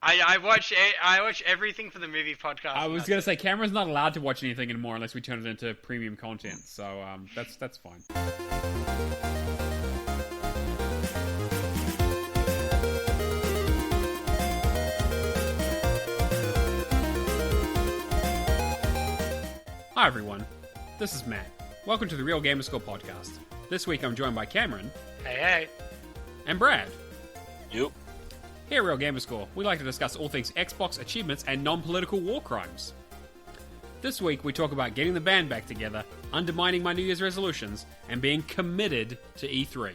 I watch everything for the movie podcast. I was going to say, Cameron's not allowed to watch anything anymore unless we turn it into premium content, so that's fine. Hi everyone, this is Matt. Welcome to the Real Gamerscore podcast. This week I'm joined by Cameron. Hey. And Brad. Yep. Here at Real Gamerscore, we like to discuss all things Xbox, achievements, and non-political war crimes. This week we talk about getting the band back together, undermining my New Year's resolutions, and being committed to E3.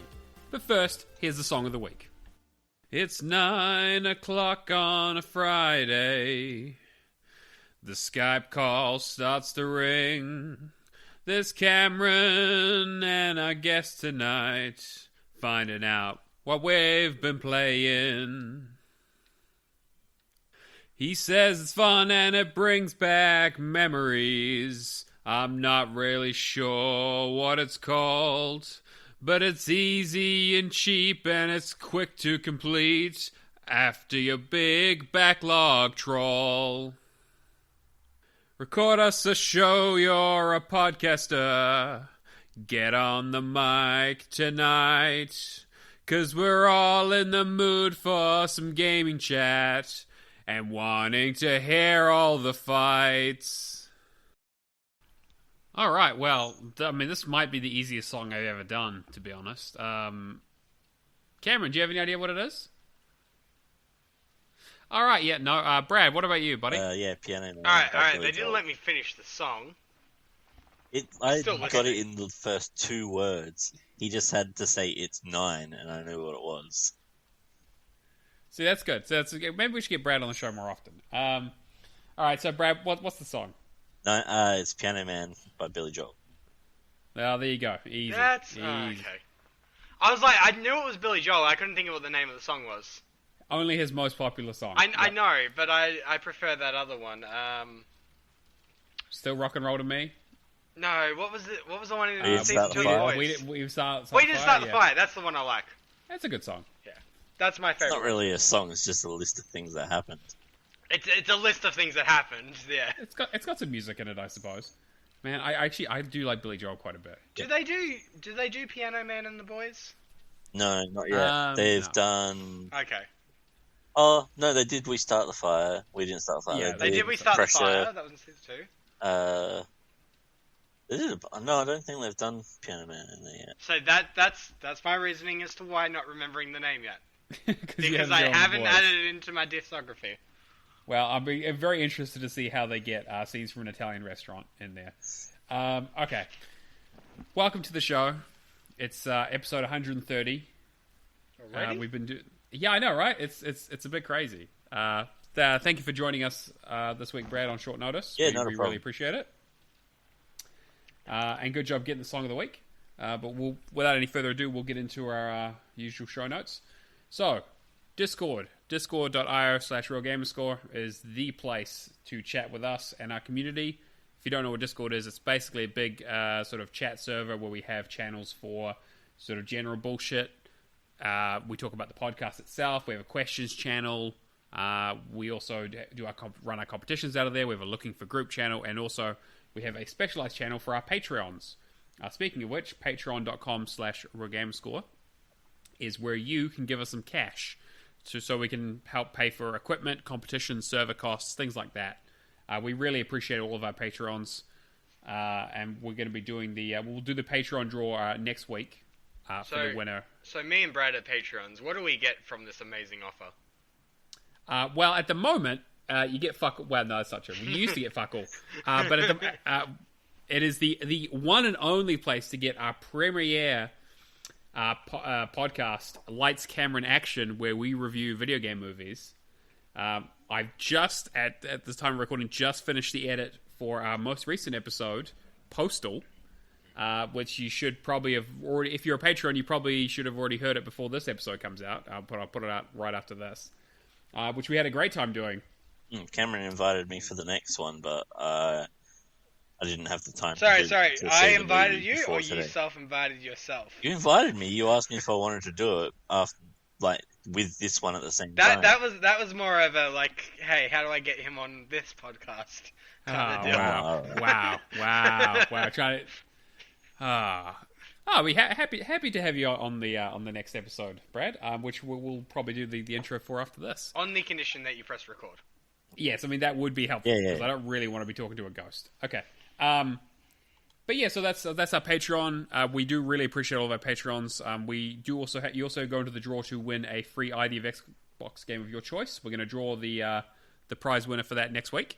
But first, here's the song of the week. It's 9 o'clock on a Friday. The Skype call starts to ring. There's Cameron and our guest tonight, finding out what we've been playing. He says it's fun and it brings back memories. I'm not really sure what it's called, but it's easy and cheap and it's quick to complete after your big backlog trawl. Record us a show, you're a podcaster. Get on the mic tonight, 'cause we're all in the mood for some gaming chat and wanting to hear all the fights. Alright, well, I mean, this might be the easiest song I've ever done, to be honest. Cameron, do you have any idea what it is? Alright, yeah, no, Brad, what about you, buddy? Yeah, Piano Man. Alright, they didn't let me finish the song. I got it in the first two words. He just had to say it's 9, and I knew what it was. See, that's good. So maybe we should get Brad on the show more often. Alright, so Brad, what's the song? No, it's Piano Man by Billy Joel. Oh, there you go. Easy. That's... Easy. okay. I was like, I knew it was Billy Joel, I couldn't think of what the name of the song was. Only his most popular song. I know, but I prefer that other one. Still Rock and Roll to Me? No, what was it? What was the one in We Season 2 of The Boys? We Start We Didn't Start the Fire. That's the one I like. That's a good song. Yeah, that's my favorite. It's not really a song, it's just a list of things that happened. It's a list of things that happened, yeah. It's got some music in it, I suppose. Man, I do like Billy Joel quite a bit. Do they do Piano Man and the Boys? No, not yet. They've no. done... Okay. Oh, no, they did We Start the Fire. We Didn't Start the Fire. Yeah, they did We Start Pressure. the Fire. That was in Season 2. No, I don't think they've done Piano Man in there yet. So that's my reasoning as to why not remembering the name yet. Because I haven't haven't added it into my discography. Well, I'm very interested to see how they get scenes from an Italian restaurant in there. Okay. Welcome to the show. It's episode 130. Already? We've been doing... Yeah, I know, right? It's a bit crazy. Thank you for joining us this week, Brad, on short notice. Yeah, we not a problem. really appreciate it. And good job getting the song of the week. But without any further ado, we'll get into our usual show notes. So, Discord. Discord.io/RealGamerscore is the place to chat with us and our community. If you don't know what Discord is, it's basically a big sort of chat server where we have channels for sort of general bullshit. We talk about the podcast itself. We have a questions channel. We also run our competitions out of there. We have a looking for group channel, and also we have a specialized channel for our Patreons. Speaking of which, patreon.com/RealGamerscore is where you can give us some cash, so we can help pay for equipment, competitions, server costs, things like that. We really appreciate all of our Patrons, and we're going to be doing we'll do the Patreon draw next week for the winner. So me and Brad are Patrons. What do we get from this amazing offer? Well, at the moment, you get fuck all. Well, no, that's not true. We used to get fuck all. But it is the one and only place to get our premiere podcast, Lights, Camera, and Action, where we review video game movies. I've just, at this time of recording, just finished the edit for our most recent episode, Postal, which you should probably have already, if you're a Patreon, you probably should have already heard it before this episode comes out. I'll put it out right after this, which we had a great time doing. Cameron invited me for the next one, but I didn't have the time. Sorry. I invited you, or you self-invited yourself? You invited me. You asked me if I wanted to do it like with this one at the same That time. that was more of a like, hey, how do I get him on this podcast? Kind of deal. Wow. Try it. We happy to have you on the next episode, Brad. Which we'll probably do the intro for after this. On the condition that you press record. Yes, I mean that would be helpful because I don't really want to be talking to a ghost. Okay. But yeah, so that's our Patreon. We do really appreciate all of our Patrons. We do also you also go into the draw to win a free ID of Xbox game of your choice. We're going to draw the prize winner for that next week.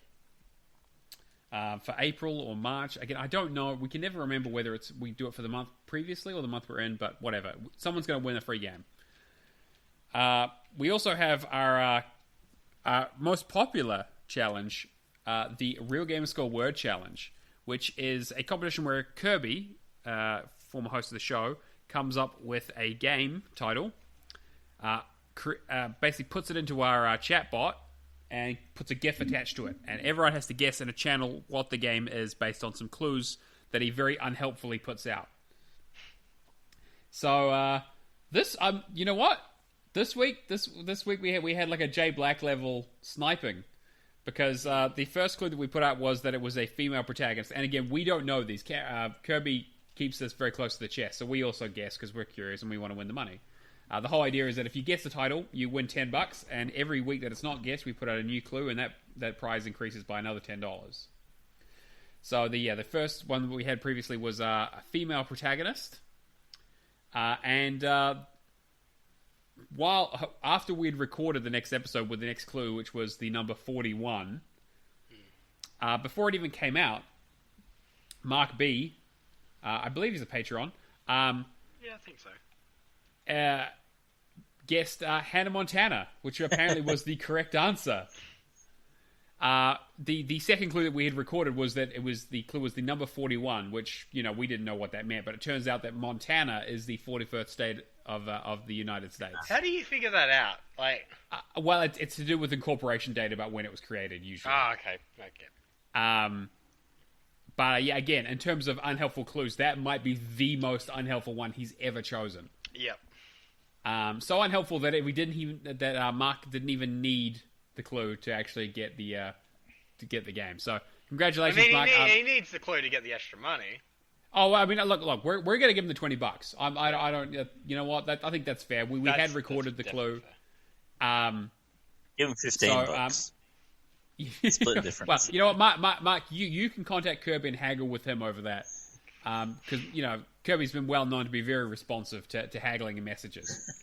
For April or March. Again, I don't know. We can never remember whether we do it for the month previously or the month we're in, but whatever. Someone's going to win a free game. We also have our most popular challenge, the Real Gamerscore Word Challenge, which is a competition where Kirby, former host of the show, comes up with a game title, basically puts it into our chat bot, and puts a GIF attached to it. And everyone has to guess in a channel what the game is based on some clues that he very unhelpfully puts out. So, you know what? This week we had like a J Black level sniping. Because the first clue that we put out was that it was a female protagonist. And again, we don't know these. Kirby keeps this very close to the chest. So we also guess because we're curious and we want to win the money. The whole idea is that if you guess the title, you win $10, and every week that it's not guessed, we put out a new clue, and that prize increases by another $10. So the first one that we had previously was a female protagonist, and after we'd recorded the next episode with the next clue, which was the number 41, before it even came out, Mark B, I believe he's a Patreon. Yeah, I think so. Guessed Hannah Montana, which apparently was the correct answer. The second clue that we had recorded was that the clue was the number 41, which we didn't know what that meant, but it turns out that Montana is the 41st state of the United States. How do you figure that out? Like, well, it's to do with incorporation data about when it was created, usually. Okay. But yeah, again, in terms of unhelpful clues, that might be the most unhelpful one he's ever chosen. Yep. So unhelpful that Mark didn't even need the clue to actually get the game. So congratulations, Mark. He needs the clue to get the extra money. Oh, I mean, look, we're going to give him the $20. I don't. You know what? I think that's fair. We had recorded the clue. Give him $15. Split difference. Well, you know what, Mark, you can contact Kirby and haggle with him over that. Because Kirby's been well known to be very responsive to haggling and messages.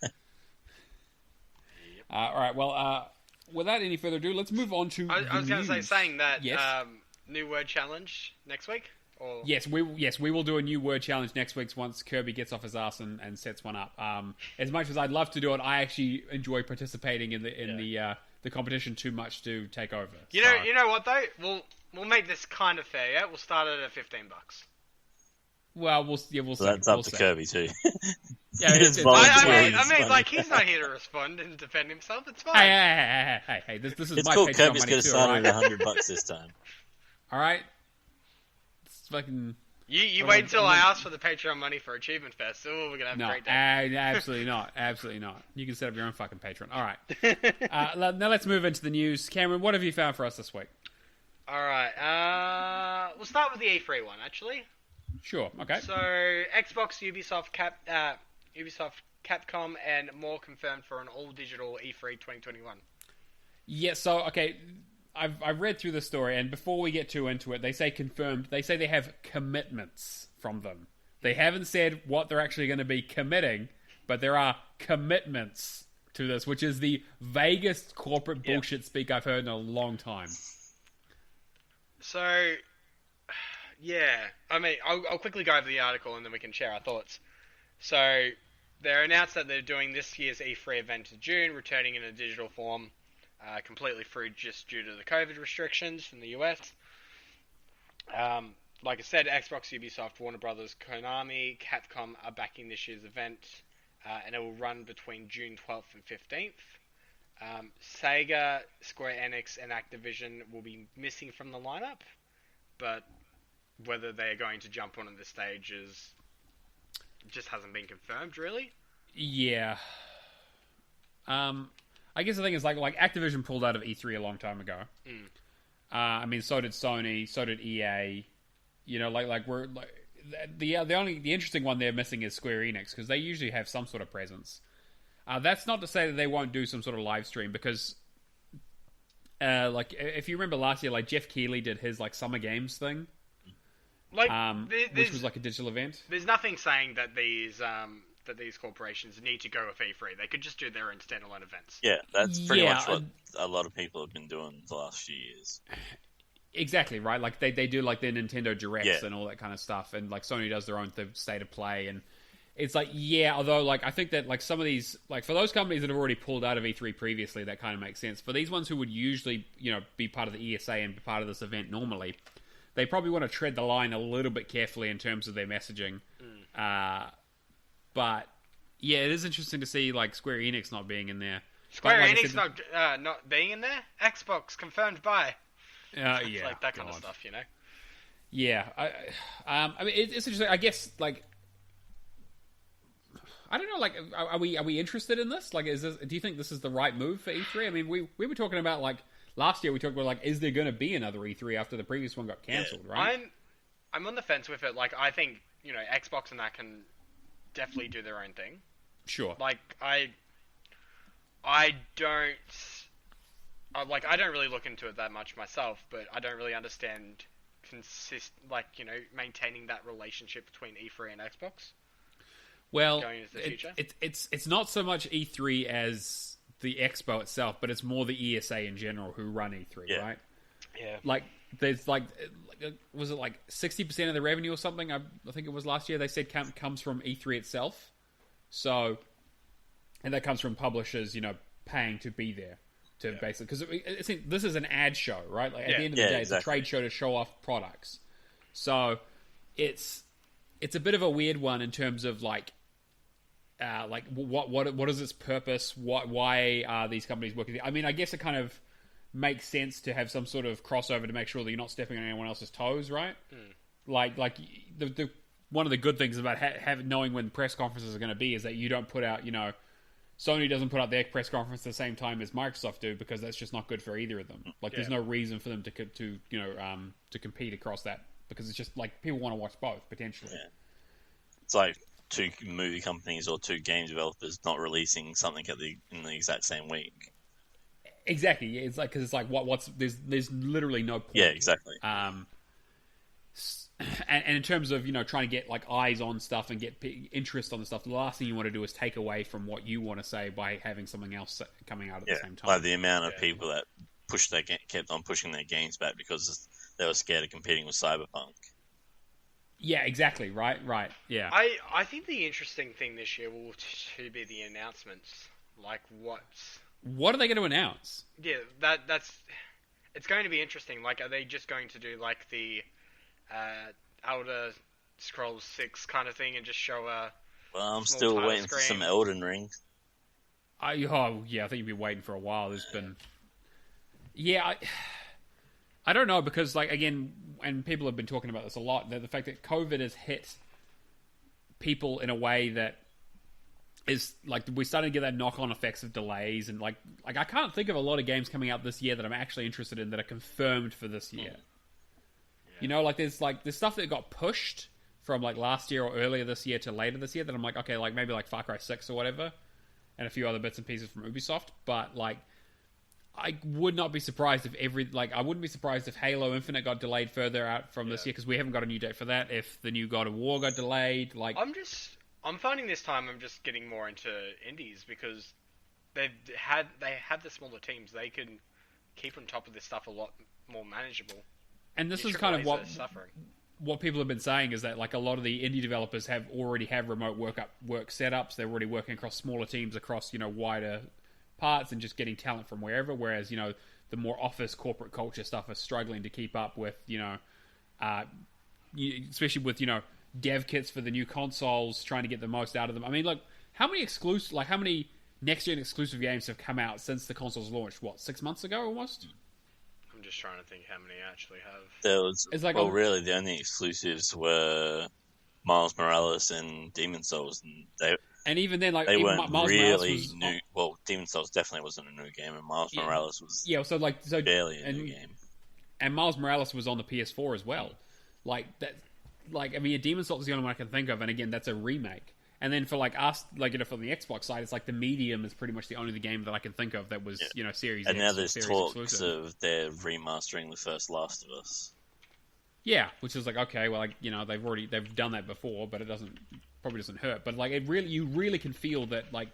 All right, well, without any further ado, let's move on to. I was going to say, saying that yes? New word challenge next week. Or... Yes, we will do a new word challenge next week once Kirby gets off his ass and sets one up. As much as I'd love to do it, I actually enjoy participating in the competition too much to take over. You know what though? We'll make this kind of fair. Yeah, we'll start it at $15. Well, we'll see. That's up to Kirby too. Yeah, I mean, like he's not here to respond and defend himself. It's fine. Hey! This is it's my cool. Patreon Kirby's money gonna too. start at $100 this time. All right. It's fucking. You wait until I ask for the Patreon money for Achievement Fest. Oh, we're gonna have a great day. Absolutely not. Absolutely not. You can set up your own fucking Patreon. All right. Now let's move into the news. Cameron, what have you found for us this week? All right. We'll start with the E3 one, actually. Sure. Okay. So Xbox, Ubisoft, Capcom, and more confirmed for an all-digital E3 2021. Yeah. So okay, I've read through the story, and before we get too into it, they say confirmed. They say they have commitments from them. They haven't said what they're actually going to be committing, but there are commitments to this, which is the vaguest corporate bullshit speak I've heard in a long time. So, yeah, I mean, I'll quickly go over the article and then we can share our thoughts. So, they announced that they're doing this year's E3 event in June, returning in a digital form, completely free just due to the COVID restrictions from the US. Like I said, Xbox, Ubisoft, Warner Brothers, Konami, Capcom are backing this year's event, and it will run between June 12th and 15th. Sega, Square Enix, and Activision will be missing from the lineup, but whether they are going to jump on at this stage just hasn't been confirmed, really. Yeah. I guess the thing is, like Activision pulled out of E3 a long time ago. I mean, so did Sony, so did EA. You know, we're like the interesting one they're missing is Square Enix, because they usually have some sort of presence. That's not to say that they won't do some sort of live stream, because like if you remember last year, like Jeff Keighley did his like Summer Games thing, like which was like a digital event. There's nothing saying that these corporations need to go with E3. They could just do their own standalone events. Yeah, that's pretty much what a lot of people have been doing the last few years. Exactly, right? Like they do like their Nintendo Directs and all that kind of stuff, and like Sony does their own state of play, and it's like, although like I think that like some of these, like for those companies that have already pulled out of E3 previously, that kind of makes sense. For these ones who would usually, you know, be part of the ESA and be part of this event normally, they probably want to tread the line a little bit carefully in terms of their messaging. But yeah, it is interesting to see like Square Enix not being in there. Square Enix not being in there. Xbox confirmed by. It's like that kind of stuff, you know. Yeah, I mean, it's interesting. I guess like I don't know. Like, are we interested in this? Like, do you think this is the right move for E3? I mean, we were talking about like last year. We talked about like, is there going to be another E3 after the previous one got cancelled? Right. I'm on the fence with it. Like, I think, you know, Xbox and that can definitely do their own thing. Sure. Like, I don't really look into it that much myself, but I don't really understand maintaining that relationship between E3 and Xbox. Well, going into the future. It's not so much E3 as the Expo itself, but it's more the ESA in general who run E3, right? Yeah. Like, there's like, was it like 60% of the revenue or something? I think it was last year. They said comes from E3 itself. So, and that comes from publishers, you know, paying to be there to basically, because this is an ad show, right? Like at the end of the day, it's a trade show to show off products. So, it's a bit of a weird one in terms of like what is its purpose? Why are these companies working? I mean, I guess it kind of makes sense to have some sort of crossover to make sure that you're not stepping on anyone else's toes, right? Like the one of the good things about knowing when press conferences are going to be is that you don't put out, you know, Sony doesn't put out their press conference at the same time as Microsoft do, because that's just not good for either of them. Like, there's no reason for them to compete across that, because it's just like people want to watch both potentially. Yeah. It's like two movie companies or two game developers not releasing something in the exact same week. Exactly. Yeah, it's like, because it's like there's literally no point. Yeah, exactly. And in terms of, you know, trying to get like eyes on stuff and get interest on the stuff, the last thing you want to do is take away from what you want to say by having something else coming out at the same time. Like the amount of people that kept on pushing their games back because they were scared of competing with Cyberpunk. Yeah, exactly. Right. Yeah. I think the interesting thing this year will be the announcements. Like, what are they going to announce? Yeah, that's it's going to be interesting. Like, are they just going to do like the Elder Scrolls 6 kind of thing and just show a Well, I'm still waiting for some Elden Ring. I think you've been waiting for a while. There's been... Yeah, I don't know, because, like, again, and people have been talking about this a lot, the fact that COVID has hit people in a way that is, like, we're starting to get that knock-on effects of delays, and, like I can't think of a lot of games coming out this year that I'm actually interested in that are confirmed for this year. You know, like, there's stuff that got pushed from, like, last year or earlier this year to later this year that I'm like, okay, like, maybe, like, Far Cry 6 or whatever, and a few other bits and pieces from Ubisoft, but, like, I would not be surprised if I wouldn't be surprised if Halo Infinite got delayed further out from this year, because we haven't got a new date for that. If the new God of War got delayed, like... I'm finding this time I'm just getting more into indies, because they had the smaller teams. They can keep on top of this stuff a lot more manageable. And this is kind of what people have been saying, is that, like, a lot of the indie developers already have remote work setups. They're already working across smaller teams across, you know, wider parts and just getting talent from wherever. Whereas, you know, the more office corporate culture stuff is struggling to keep up with, you know, especially with, you know, dev kits for the new consoles, trying to get the most out of them. I mean, look, how many next gen exclusive games have come out since the consoles launched? What, 6 months ago almost? I'm just trying to think how many actually have. Really, the only exclusives were Miles Morales and Demon's Souls, and And even then, like they even weren't Miles really Morales was, new. Well, Demon's Souls definitely wasn't a new game, and Miles Morales was barely a new game. And Miles Morales was on the PS4 as well. Like that, like I mean, Demon's Souls is the only one I can think of, and again, that's a remake. And then for like us, like from the Xbox side, it's like the Medium is pretty much the only game that I can think of that was Series. And X now there's talks exclusive. of they're remastering the first Last of Us. Yeah, which is like okay, well, like they've done that before, but it probably doesn't hurt. But like you really can feel that like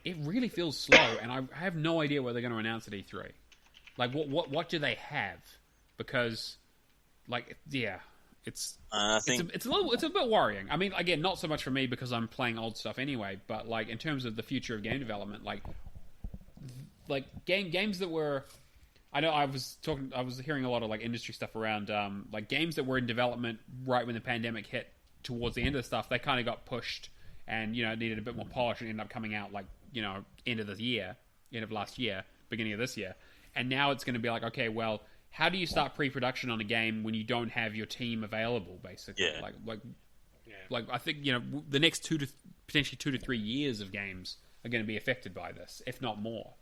it really feels slow, and I have no idea what they're going to announce at E3. Like what do they have? Because like it's I think it's a bit worrying. I mean, again, not so much for me because I'm playing old stuff anyway, but like in terms of the future of game development, like games that were. I know I was hearing a lot of like industry stuff around like games that were in development right when the pandemic hit towards the end of the stuff. They kind of got pushed and needed a bit more polish and ended up coming out like end of last year, beginning of this year. And now it's going to be like, okay, well, how do you start pre-production on a game when you don't have your team available? Basically, like I think the next potentially 2 to 3 years of games are going to be affected by this, if not more.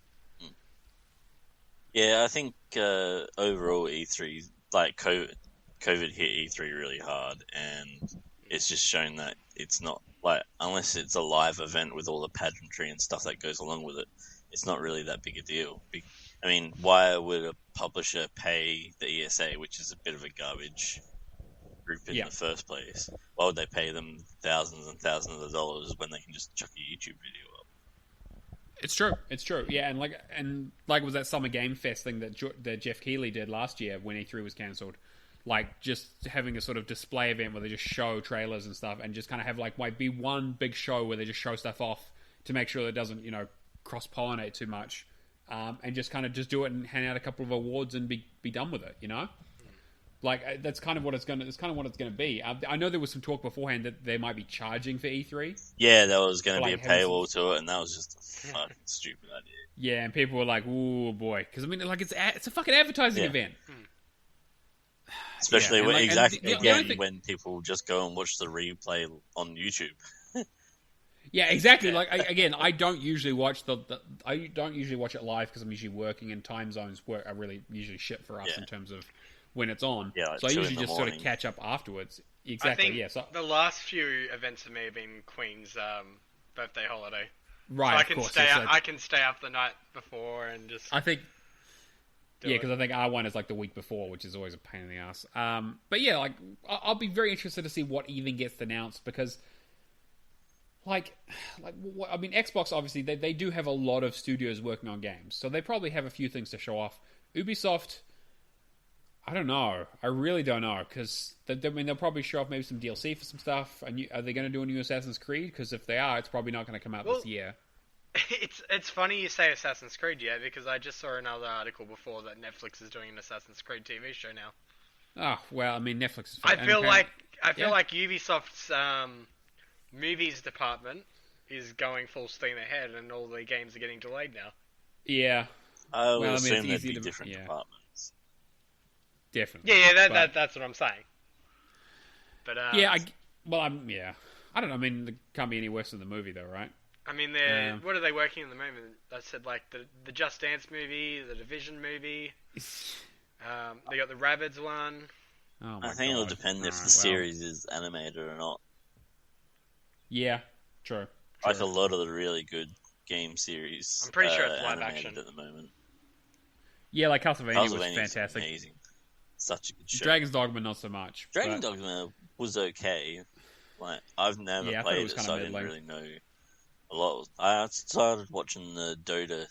Yeah, I think overall E3, like COVID hit E3 really hard, and it's just shown that it's not like unless it's a live event with all the pageantry and stuff that goes along with it, it's not really that big a deal. I mean, why would a publisher pay the ESA, which is a bit of a garbage group in the first place? Why would they pay them thousands and thousands of dollars when they can just chuck a YouTube video up? It's true. Yeah, and like was that Summer Game Fest thing that Jeff Keighley did last year when E3 was cancelled? Like just having a sort of display event where they just show trailers and stuff, and just kind of have like might be one big show where they just show stuff off to make sure that it doesn't cross pollinate too much, and just kind of just do it and hand out a couple of awards and be done with it. Like that's kind of what it's gonna be. I know there was some talk beforehand that they might be charging for E3. Yeah, there was going to be a paywall to it, and that was just a fucking stupid idea. Yeah, and people were like, "Ooh boy," because I mean, like it's a fucking advertising event. Especially when people just go and watch the replay on YouTube. Yeah, exactly. Like I don't usually watch I don't usually watch it live because I'm usually working, and time zones are really usually shit for us in terms of when it's on. Yeah, like so I usually just sort of catch up afterwards. Exactly. I think the last few events for me have been Queen's birthday holiday. Right. So I of can course. I can stay up the night before and just. I think. Yeah, because I think R1 is like the week before, which is always a pain in the ass. But yeah, like I'll be very interested to see what even gets announced because, I mean, Xbox obviously they do have a lot of studios working on games, so they probably have a few things to show off. Ubisoft, I don't know. I really don't know because they'll probably show off maybe some DLC for some stuff. Are they going to do a new Assassin's Creed? Because if they are, it's probably not going to come out this year. It's funny you say Assassin's Creed, because I just saw another article before that Netflix is doing an Assassin's Creed TV show now. Oh well, I mean Netflix is. I feel like Ubisoft's movies department is going full steam ahead, and all the games are getting delayed now. Yeah. I would assume there'd be different departments. Definitely. Yeah, that's what I'm saying. But I don't know. I mean, it can't be any worse than the movie, though, right? I mean, what are they working on at the moment? I said like the Just Dance movie, the Division movie. They got the Rabbids one. Oh I think it'll depend if the series is animated or not. Yeah, true. Like a lot of the really good game series. I'm pretty sure it's live action at the moment. Yeah, like Castlevania was fantastic. Amazing. Such a good show. Dragon's Dogma not so much. Dragon's Dogma was okay. Like I've never played it, so I didn't really know a lot. I started watching the Dota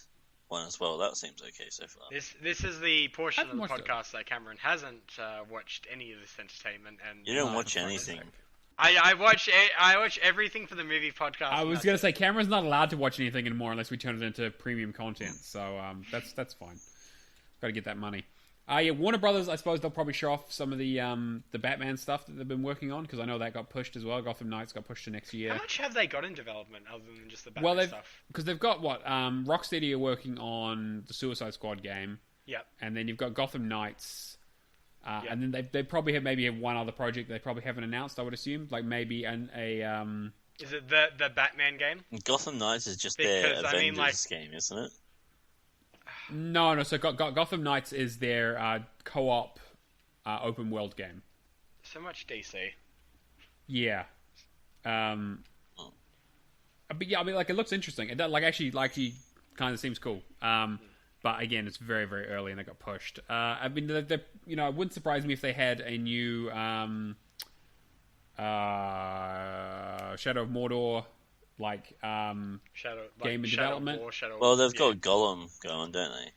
one as well. That seems okay so far. This is the portion of the podcast that Cameron hasn't watched any of this entertainment, and you don't watch anything. I watch everything for the movie podcast. I was gonna say Cameron's not allowed to watch anything anymore unless we turn it into premium content. So that's fine. Got to get that money. Warner Brothers, I suppose they'll probably show off some of the Batman stuff that they've been working on, because I know that got pushed as well. Gotham Knights got pushed to next year. How much have they got in development other than just the Batman stuff? Because they've got Rocksteady are working on the Suicide Squad game. Yep. And then you've got Gotham Knights. And then they probably have one other project they probably haven't announced, I would assume. Like maybe a Is it the Batman game? Gotham Knights is just Because, their I mean, Avengers game, isn't it? No. So Gotham Knights is their co-op open world game. So much DC. Yeah. But yeah, I mean, like, it looks interesting. It does, actually kind of seems cool. But again, it's very, very early and they got pushed. I mean, it wouldn't surprise me if they had a new Shadow of Mordor game in development. Well, they've got Gollum going, don't they?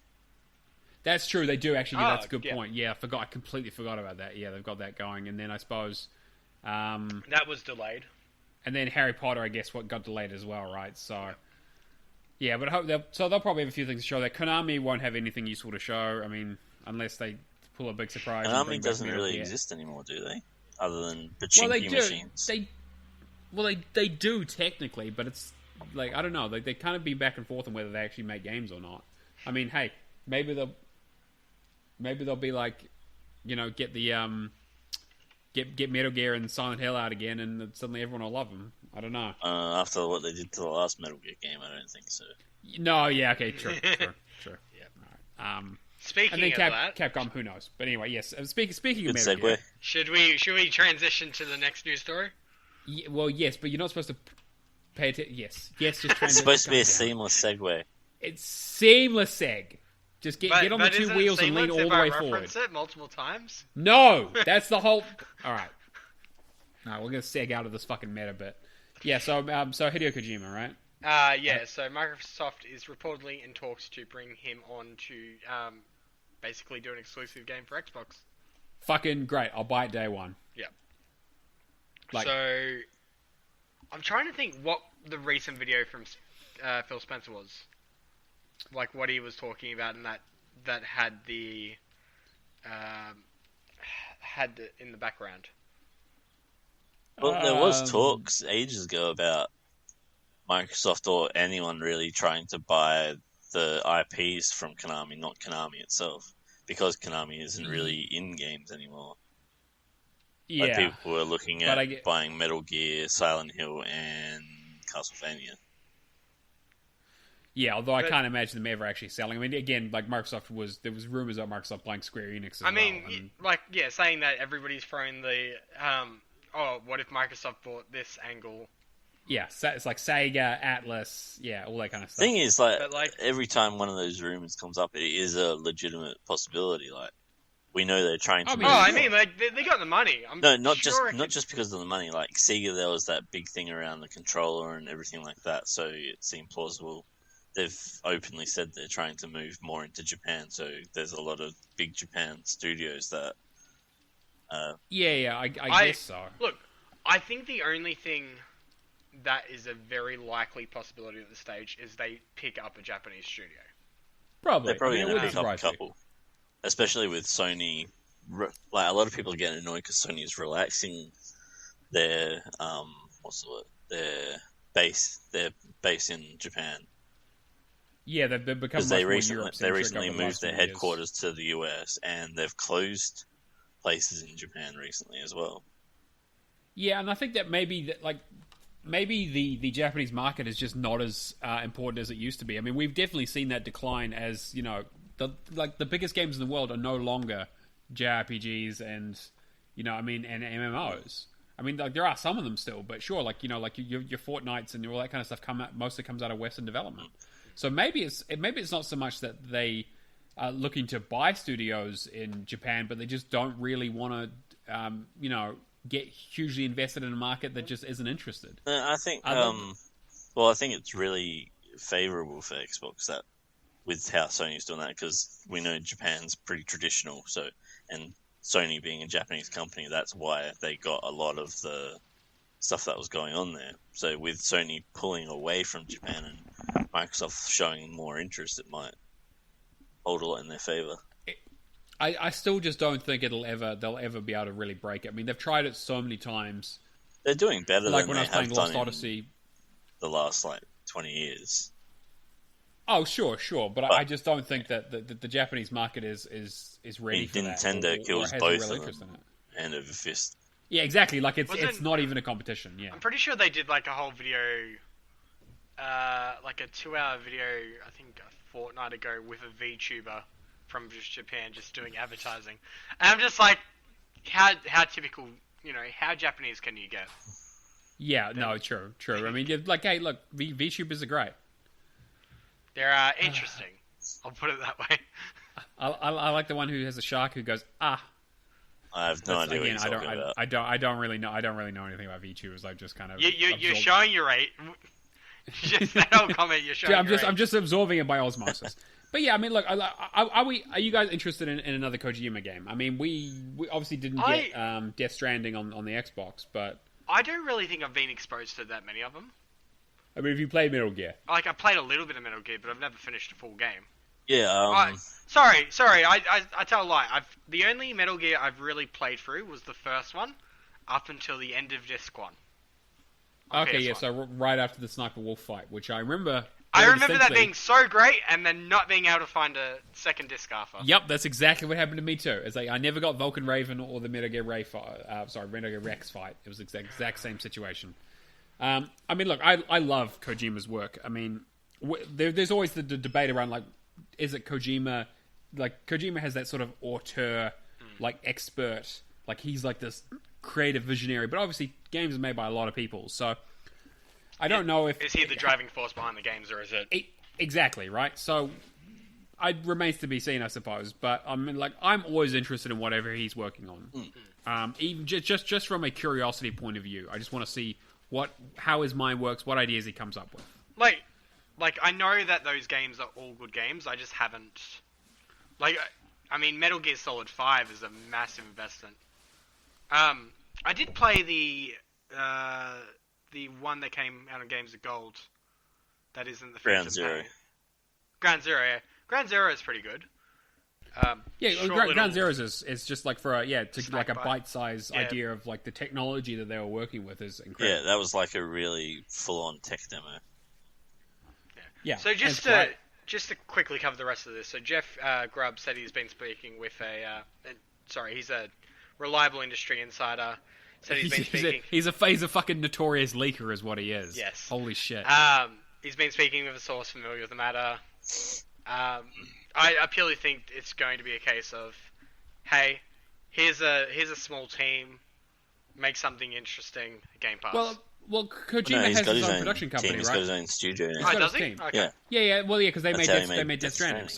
That's true. They do actually. That's a good point. Yeah, I completely forgot about that. Yeah, they've got that going, and then I suppose that was delayed. And then Harry Potter, I guess, what got delayed as well, right? So, yeah, but I hope they'll probably have a few things to show there. Konami won't have anything useful to show. I mean, unless they pull a big surprise. Konami doesn't really exist anymore, do they? Other than pachinko machines. They do technically, but it's like, I don't know. They kind of be back and forth on whether they actually make games or not. I mean, hey, maybe they'll be like, get the get Metal Gear and Silent Hill out again, and suddenly everyone will love them. I don't know. After what they did to the last Metal Gear game, I don't think so. No, yeah, okay, true. Yeah. Right. Speaking and then of that, Capcom, who knows? But anyway, yes. Speaking of Good Metal Gear, should we transition to the next news story? Yeah, well, yes, but you're not supposed to pay attention. Yes, just transition. It's supposed to be a seamless segue. It's seamless seg. Just get on the two wheels and lean all the way forward. Reference it multiple times? No, that's the whole. All right. No, we're gonna seg out of this fucking meta bit. Yeah. So Hideo Kojima, right? Yeah. So Microsoft is reportedly in talks to bring him on to basically do an exclusive game for Xbox. Fucking great! I'll buy it day one. Yeah. So I'm trying to think what the recent video from Phil Spencer was. Like what he was talking about, and that had the in the background. Well, there was talks ages ago about Microsoft or anyone really trying to buy the IPs from Konami, not Konami itself, because Konami isn't really in games anymore. Yeah, like people were looking at buying Metal Gear, Silent Hill, and Castlevania. Yeah, although I can't imagine them ever actually selling. I mean, again, like there was rumors about Microsoft buying Square Enix as well. Saying that everybody's throwing the, what if Microsoft bought this angle? Yeah, it's like Sega, Atlas, yeah, all that kind of stuff. Thing is, every time one of those rumors comes up, it is a legitimate possibility. Like, we know they're trying to. They got the money. Not just because of the money. Like Sega, there was that big thing around the controller and everything like that, so it seemed plausible. They've openly said they're trying to move more into Japan, so there's a lot of big Japan studios that... I guess so. Look, I think the only thing that is a very likely possibility at this stage is they pick up a Japanese studio. Probably. They're probably going to pick up a couple. Especially with Sony... Like, a lot of people are getting annoyed because Sony is relaxing their... Their base in Japan. Yeah, they've become because they recently moved their headquarters to the US, and they've closed places in Japan recently as well. Yeah, and I think that maybe the Japanese market is just not as important as it used to be. I mean, we've definitely seen that decline as the biggest games in the world are no longer JRPGs and and MMOs. I mean, there are some of them still, but sure, your Fortnites and all that kind of stuff mostly comes out of Western development. So maybe it's not so much that they are looking to buy studios in Japan, but they just don't really want to, get hugely invested in a market that just isn't interested. I think, I think it's really favorable for Xbox that with how Sony's doing that, because we know Japan's pretty traditional. So, and Sony being a Japanese company, that's why they got a lot of the stuff that was going on there. So with Sony pulling away from Japan and Microsoft showing more interest, it might hold a lot in their favor. I still just don't think they'll ever be able to really break it. I mean, they've tried it so many times. They're doing better than when I was playing Lost Odyssey the last 20 years. Oh, sure, but I just don't think that the Japanese market is ready for that. Nintendo kills both of them, hand over fist. Yeah, exactly. Like it's not even a competition. Yeah. I'm pretty sure they did like a whole video, like a 2-hour video, I think a fortnight ago, with a VTuber from Japan just doing advertising. And I'm just like, how typical, how Japanese can you get? Yeah, no, true. I mean, like, hey, look, VTubers are great. They're interesting. I'll put it that way. I like the one who has a shark who goes, ah. I have no idea what you're talking about. I don't really know anything about VTubers. I just kind of you're showing your rate. Just that whole comment, you're showing. I'm just absorbing it by osmosis. But yeah, I mean, look, are you guys interested in another Kojima game? I mean, we obviously didn't get Death Stranding on the Xbox, but I don't really think I've been exposed to that many of them. I mean, have you played Metal Gear? Like, I played a little bit of Metal Gear, but I've never finished a full game. Yeah. Sorry. I tell a lie. The only Metal Gear I've really played through was the first one, up until the end of Disc 1. Okay, yeah. So right after the Sniper Wolf fight, which I remember. I remember that being so great, and then not being able to find a second disc after. Yep, that's exactly what happened to me too. It's like I never got Vulcan Raven or the Metal Gear Rex fight. It was the exact same situation. I mean, look, I love Kojima's work. I mean, there's always the debate around, like, is it Kojima? Like, Kojima has that sort of auteur, like, expert. Like, he's like this creative visionary. But obviously, games are made by a lot of people. So, I don't know if... Is he the driving force behind the games, or is it... Exactly, right? So, it remains to be seen, I suppose. But, I mean, like, I'm always interested in whatever he's working on. Even just from a curiosity point of view. I just want to see how his mind works, what ideas he comes up with. Like, I know that those games are all good games, I just haven't... Like, I mean, Metal Gear Solid 5 is a massive investment. I did play the one that came out on Games of Gold that isn't the Ground Zero. Ground Zero, yeah. Ground Zero is pretty good. Ground Zero is just like for a bite-sized Yeah. idea of like the technology that they were working with is incredible. Yeah, that was like a really full-on tech demo. Yeah. So just to quickly cover the rest of this, so Jeff Grubb said he's been speaking with he's a reliable industry insider. Said he's been speaking. He's a fucking notorious leaker, is what he is. Yes. Holy shit. He's been speaking with a source familiar with the matter. I purely think it's going to be a case of, hey, here's a small team, make something interesting, Game Pass. Well, Kojima has his own production company, He's right? got his own studio now. He's got does his he? team. Okay. Yeah. Well, because they made Death Stranding.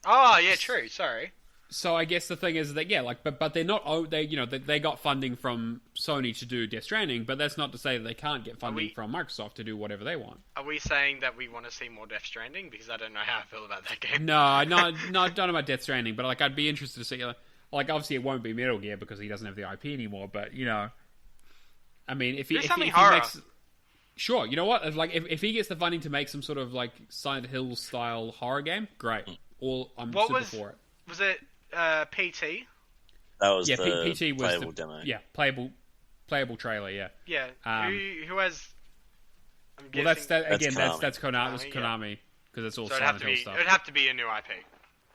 Oh, yeah, true. Sorry. So I guess the thing is that but they're not they got funding from Sony to do Death Stranding, but that's not to say that they can't get funding from Microsoft to do whatever they want. Are we saying that we want to see more Death Stranding? Because I don't know how I feel about that game. No, I don't know about Death Stranding, but like I'd be interested to see like obviously it won't be Metal Gear because he doesn't have the IP anymore, but I mean if he makes sure, you know what? Like if he gets the funding to make some sort of like Silent Hill style horror game, great. I'm super for it. Was it PT? That was the PT was playable demo. Yeah, playable trailer. Yeah. Yeah. Who has? Well, that's Konami. That's Konami, Konami because it's all so Silent Hill stuff. It'd have to be a new IP.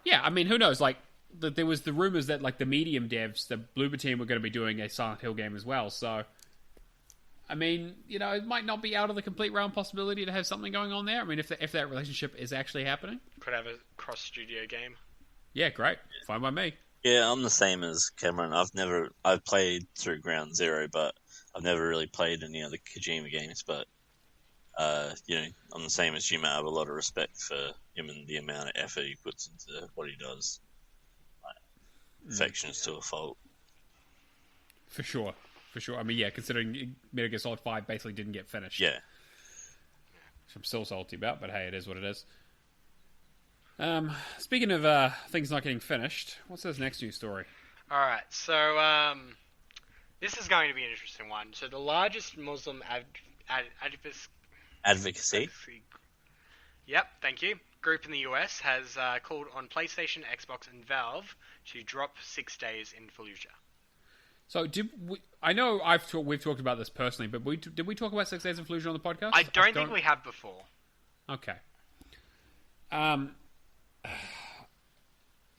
Yeah, I mean, who knows? Like, there was the rumors that like the Medium devs, the Bloober team, were going to be doing a Silent Hill game as well. So, I mean, it might not be out of the complete realm possibility to have something going on there. I mean, if that relationship is actually happening, could have a cross-studio game. Yeah, great. Fine by me. Yeah, I'm the same as Cameron. I've played through Ground Zero, but I've never really played any other Kojima games. But I'm the same as Jim. I have a lot of respect for him and the amount of effort he puts into what he does. Perfectionist to a fault. For sure. I mean, yeah, considering Metal Gear Solid 5 basically didn't get finished. Yeah. Which I'm still salty about, but hey, it is what it is. Speaking of things not getting finished, what's this next news story? Alright, so this is going to be an interesting one. So the largest Muslim Advocacy? Yep, thank you. Group in the US has called on PlayStation, Xbox, and Valve to drop 6 Days in Fallujah. So I know we've talked about this personally, but did we talk about 6 Days in Fallujah on the podcast? I don't think we have before. Okay.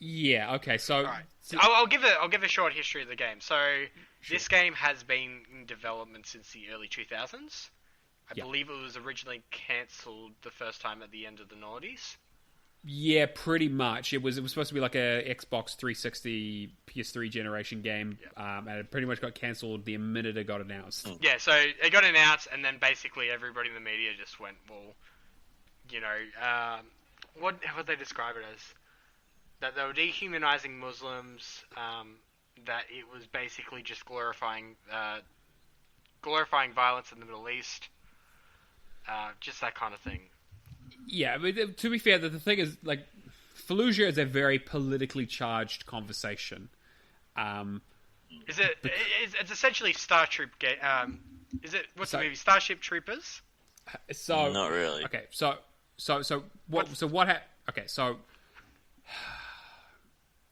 Yeah. Okay. So, Alright. I'll give a short history of the game. So this game has been in development since the early 2000s. I believe it was originally cancelled the first time at the end of the noughties. Yeah, pretty much. It was supposed to be like a Xbox 360 PS3 generation game, and it pretty much got cancelled the minute it got announced. Yeah, so it got announced, and then basically everybody in the media just went, well, you know, what would they describe it as? That they were dehumanizing Muslims, that it was basically just glorifying violence in the Middle East, just that kind of thing. Yeah, but to be fair, the thing is, like, Fallujah is a very politically charged conversation. It's essentially Star Troop what's the movie? Starship Troopers? So not really. Okay, so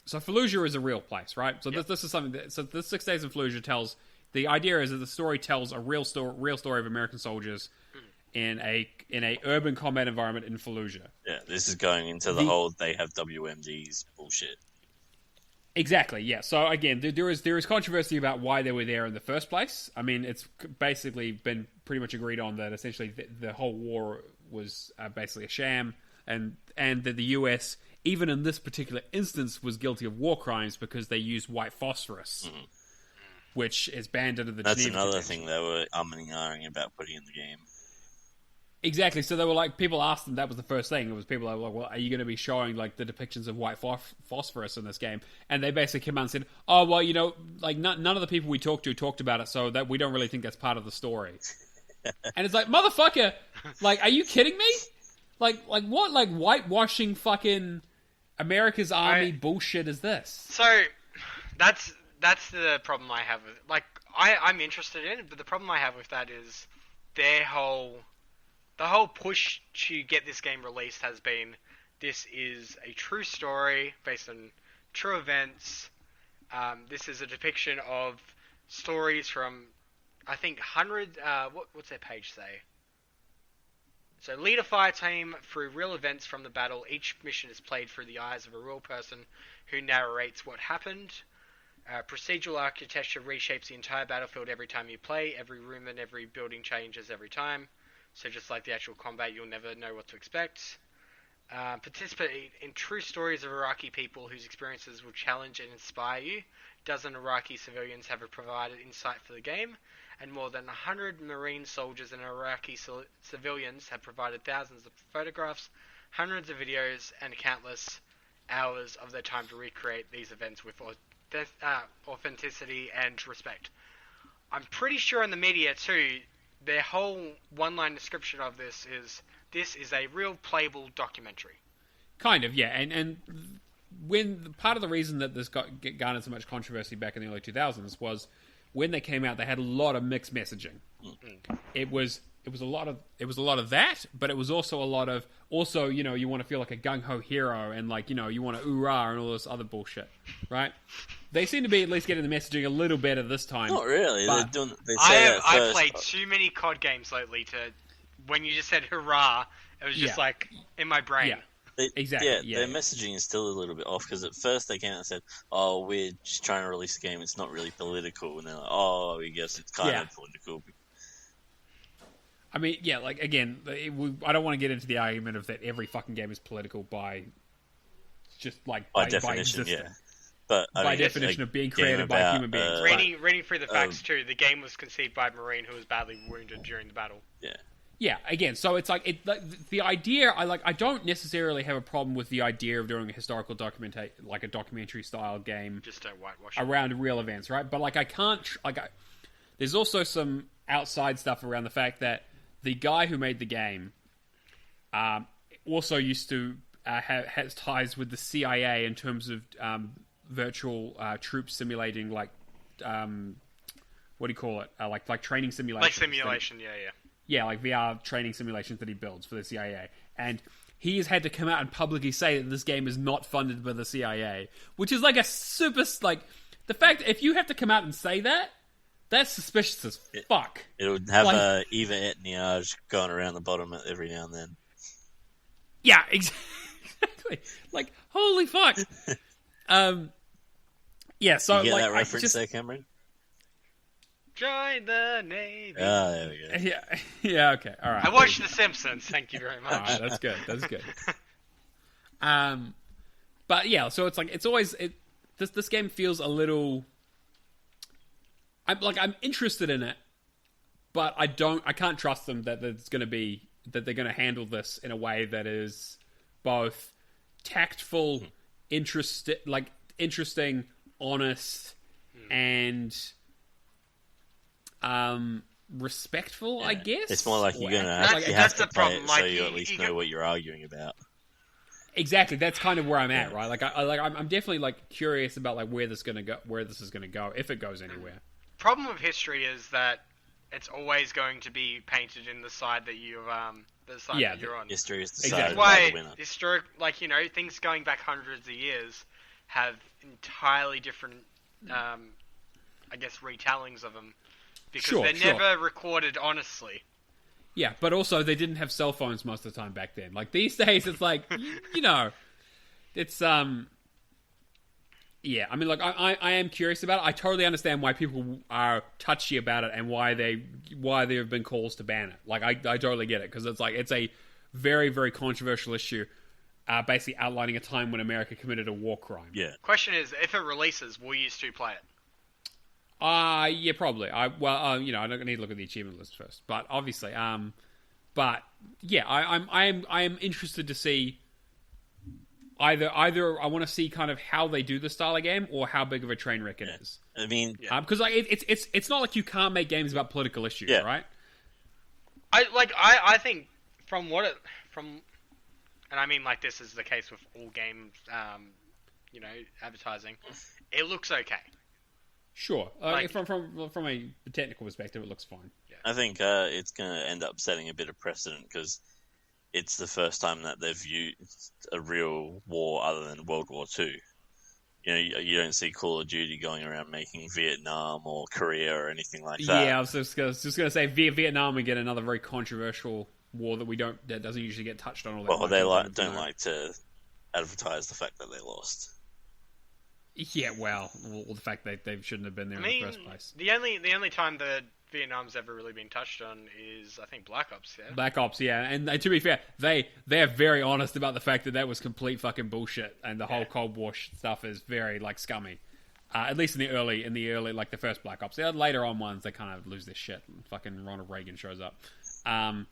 Fallujah is a real place, right? So this is something that the 6 Days in Fallujah tells. The idea is that the story tells a real story of American soldiers in a urban combat environment in Fallujah. Yeah, this is going into the whole they have WMDs bullshit. Exactly, yeah. So again, there is controversy about why they were there in the first place. I mean, it's basically been pretty much agreed on that essentially the whole war was basically a sham, and that the US, even in this particular instance, was guilty of war crimes because they used white phosphorus, which is banned under the Geneva That's another Convention. thing they were umming and ahhing about putting in the game. Exactly. So they were like, people asked them, that was the first thing. It was people like, well, are you going to be showing like the depictions of white phosphorus in this game? And they basically came out and said, oh, well, you know, like none of the people we talked to talked about it, so that we don't really think that's part of the story. And it's like, motherfucker, like, are you kidding me? Like what, like, whitewashing fucking America's Army bullshit is this? So, that's the problem I have with it. Like, I'm interested in it, but the problem I have with that is the whole push to get this game released has been, this is a true story based on true events. This is a depiction of stories from, I think, what's their page say? So, lead a fire team through real events from the battle. Each mission is played through the eyes of a real person who narrates what happened. Procedural architecture reshapes the entire battlefield every time you play. Every room and every building changes every time. So just like the actual combat, you'll never know what to expect. Participate in true stories of Iraqi people whose experiences will challenge and inspire you. Dozen Iraqi civilians have provided insight for the game, and more than 100 Marine soldiers and Iraqi civilians have provided thousands of photographs, hundreds of videos, and countless hours of their time to recreate these events with authenticity and respect. I'm pretty sure in the media too, their whole one-line description of this is a real playable documentary. Kind of, yeah. And when part of the reason that this garnered so much controversy back in the early 2000s was when they came out, they had a lot of mixed messaging. It was a lot of that, but it was also a lot of you know, you want to feel like a gung ho hero and like, you know, you want to oorah and all this other bullshit, right? They seem to be at least getting the messaging a little better this time. Not really. But I played too many COD games lately to, when you just said hurrah, it was just like in my brain. Yeah. Exactly. Their messaging is still a little bit off because at first they came out and said, "Oh, we're just trying to release a game. It's not really political," and they're like, "Oh, I guess it's kind of political." I mean, yeah, like again, I don't want to get into the argument of that every fucking game is political by definition, by yeah. But by definition of being created by human beings. Reading through the facts too, the game was conceived by a Marine who was badly wounded during the battle. Yeah. Yeah, again, so it's like the idea. I don't necessarily have a problem with the idea of doing a historical documentary style game. Just don't whitewash around real events, right? But like I can't there's also some outside stuff around the fact that the guy who made the game also used to has ties with the CIA in terms of virtual troops simulating what do you call it? Like training simulation. Like simulation, yeah. Yeah, like VR training simulations that he builds for the CIA. And he has had to come out and publicly say that this game is not funded by the CIA. Which is like a super... Like, the fact that if you have to come out and say that, that's suspicious as fuck. It would have Eva Etniage going around the bottom every now and then. Yeah, exactly. Like, holy fuck. Yeah, so You get like that reference there, Cameron? Join the Navy. Ah, there we go. Yeah, okay, all right. I watched The Simpsons. Thank you very much. All right, that's good. But yeah, so it's like it's always this game feels a little. I'm interested in it, but I can't trust them that they're gonna handle this in a way that is both tactful, interesting, honest, and respectful. Yeah. I guess It's more like you're gonna have to play it so you at least know what you're arguing about. Exactly, that's kind of where I'm at, right? Like, I'm definitely like curious about like where this is gonna go, if it goes anywhere. Problem with history is that it's always going to be painted in the side that you're on. History is That's decided by why the winner. historic, things going back hundreds of years have entirely different, retellings of them because they're never recorded honestly. Yeah, but also they didn't have cell phones most of the time back then. Like these days, it's like it's yeah. I mean, like I am curious about it. I totally understand why people are touchy about it and why there have been calls to ban it. Like I totally get it because it's like it's a very very controversial issue, basically outlining a time when America committed a war crime. Yeah. Question is, if it releases, will you two play it? Yeah, probably. I don't need to look at the achievement list first, but obviously, but yeah, I am interested to see either I want to see kind of how they do the style of game or how big of a train wreck it is. I mean, because like it's not like you can't make games about political issues, right? I think and I mean like this is the case with all games, advertising. It looks okay. Sure. From a technical perspective, it looks fine. Yeah. I think it's going to end up setting a bit of precedent because it's the first time that they've used a real war other than World War II. You don't see Call of Duty going around making Vietnam or Korea or anything like that. Yeah, I was just going to say Vietnam and get another very controversial war that doesn't usually get touched on all that much. Well, they don't like to advertise the fact that they lost. Yeah, well, the fact that they shouldn't have been there in the first place. The only time that Vietnam's ever really been touched on is, I think, Black Ops, yeah? Black Ops, yeah. And to be fair, they're very honest about the fact that was complete fucking bullshit, and the whole Cold War stuff is very, like, scummy. At least in the early, like, the first Black Ops. The later on ones, they kind of lose their shit, and fucking Ronald Reagan shows up. Alright,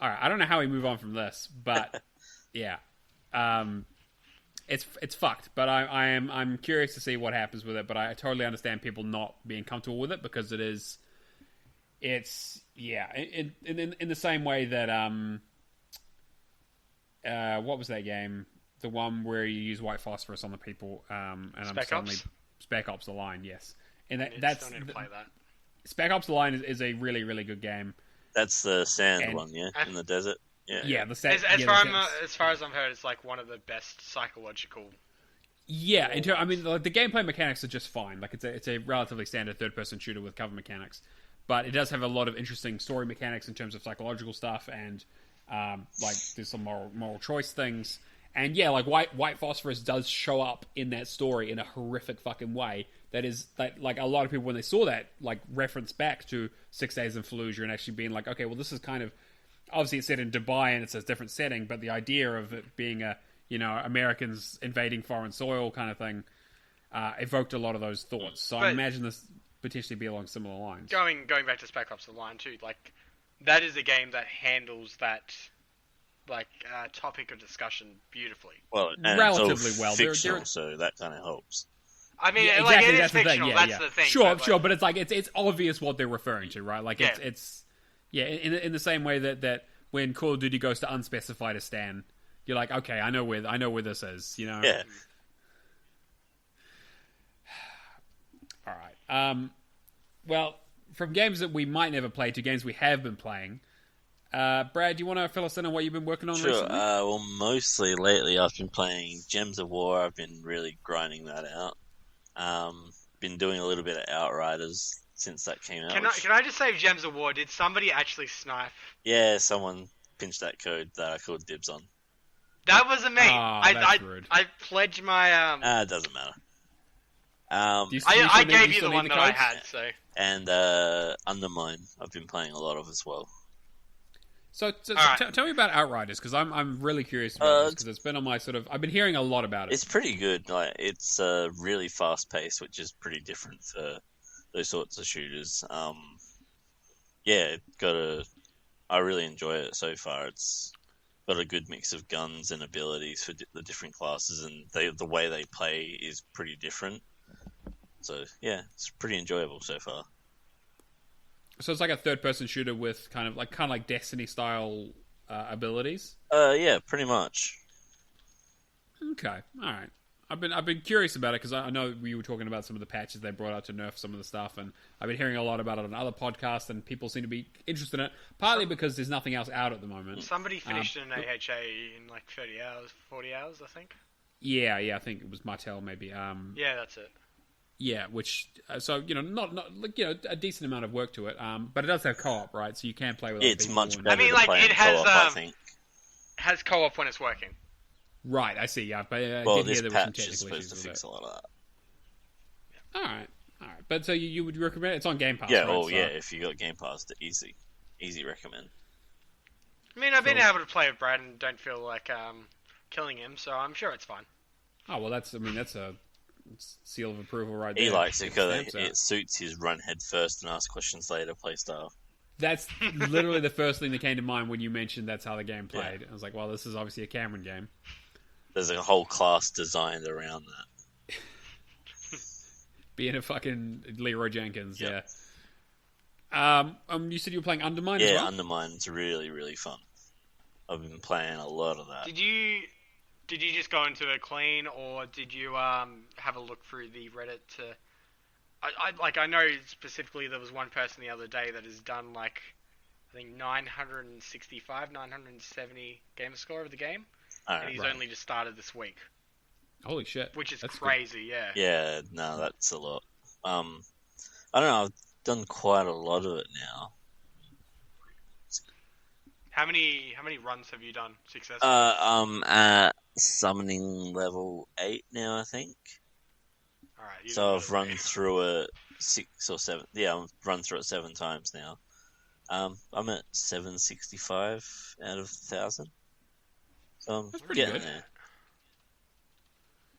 I don't know how we move on from this, but, yeah. It's fucked, but I'm curious to see what happens with it. But I totally understand people not being comfortable with it because it's in the same way that what was that game? The one where you use white phosphorus on the people Spec Ops: The Line, yes. And that's still need to play that. Spec Ops: The Line is a really really good game. That's the sand one, yeah, in the desert. Yeah. The sand. As far as I've heard, it's like one of the best psychological. Yeah, I mean, like, the gameplay mechanics are just fine. Like it's a relatively standard third-person shooter with cover mechanics, but it does have a lot of interesting story mechanics in terms of psychological stuff and like there's some moral choice things. And yeah, like white phosphorus does show up in that story in a horrific fucking way. That like a lot of people when they saw that like reference back to 6 Days in Fallujah and actually being like, okay, well this is kind of. Obviously, it's set in Dubai and it's a different setting, but the idea of it being Americans invading foreign soil kind of thing evoked a lot of those thoughts. So I imagine this potentially be along similar lines. Going back to Spec Ops: The Line too, like that is a game that handles that topic of discussion beautifully. Well, and relatively it's all well. Fictional, so that kind of helps. I mean, exactly, it is fictional. That's the thing. Sure, but it's like it's obvious what they're referring to, right? Like it's. Yeah, in the same way that when Call of Duty goes to unspecified you're like, okay, I know where this is, you know. Yeah. All right. Well, from games that we might never play to games we have been playing, Brad, do you want to fill us in on what you've been working on recently? Well, mostly lately I've been playing Gems of War. I've been really grinding that out. Been doing a little bit of Outriders since that came out. Can I just say Gems of War? Did somebody actually snipe? Yeah, someone pinched that code that I called dibs on. That wasn't me. That's rude. I pledged my It doesn't matter. I gave you the one that I had, so. And Undermine, I've been playing a lot of as well. So Alright. tell me about Outriders, because I'm really curious about this, because it's been on my sort of... I've been hearing a lot about it. It's pretty good. Like, it's really fast paced, which is pretty different for those sorts of shooters. I really enjoy it so far. It's got a good mix of guns and abilities for the different classes, and the way they play is pretty different. So yeah, it's pretty enjoyable so far. So it's like a third-person shooter with kind of like Destiny-style abilities. Yeah, pretty much. Okay, all right. I've been curious about it because I know we were talking about some of the patches they brought out to nerf some of the stuff, and I've been hearing a lot about it on other podcasts, and people seem to be interested in it. Partly because there's nothing else out at the moment. Somebody finished an AHA in like 30 hours, 40 hours, I think. Yeah, I think it was Martel maybe. Yeah, that's it. Yeah, which so not a decent amount of work to it, but it does have co-op, right? So you can play with. Yeah, other it's people much and- better. I mean, to like, play it in has, co-op, I think. Has co-op when it's working. Right, I see. Yeah, but I Well, did this hear there were some patch is technical supposed issues to with fix it. a lot of that. All right. But so you would recommend it? It's on Game Pass, Yeah, right? oh So- yeah, if you got Game Pass, easy recommend. I mean, I've been Cool. able to play with Brad and don't feel like killing him, so I'm sure it's fine. Oh well, that's a seal of approval right there. He likes it because Stamps it out. suits his run head first and ask questions later playstyle. That's literally the first thing that came to mind when you mentioned that's how the game played. I was like, well, this is obviously a Cameron game. There's a whole class designed around that. Being a fucking Leroy Jenkins, Yep. yeah. You said you were playing Undermine as Yeah, well? Undermine's really, really fun. I've been playing a lot of that. Did you just go into a clean, or did you have a look through the Reddit to? I know specifically there was one person the other day that has done like I think 965, 970 Gamerscore of the game, and he's Right. only just started this week, Holy shit. which is That's crazy. Yeah. Yeah, no, that's a lot. I don't know, I've done quite a lot of it now. How many runs have you done successfully? I'm at summoning level 8 now, I think. All right. So I've run through it 6 or 7. Yeah, I've run through it 7 times now. I'm at 765 out of 1,000. So I'm pretty getting good. there.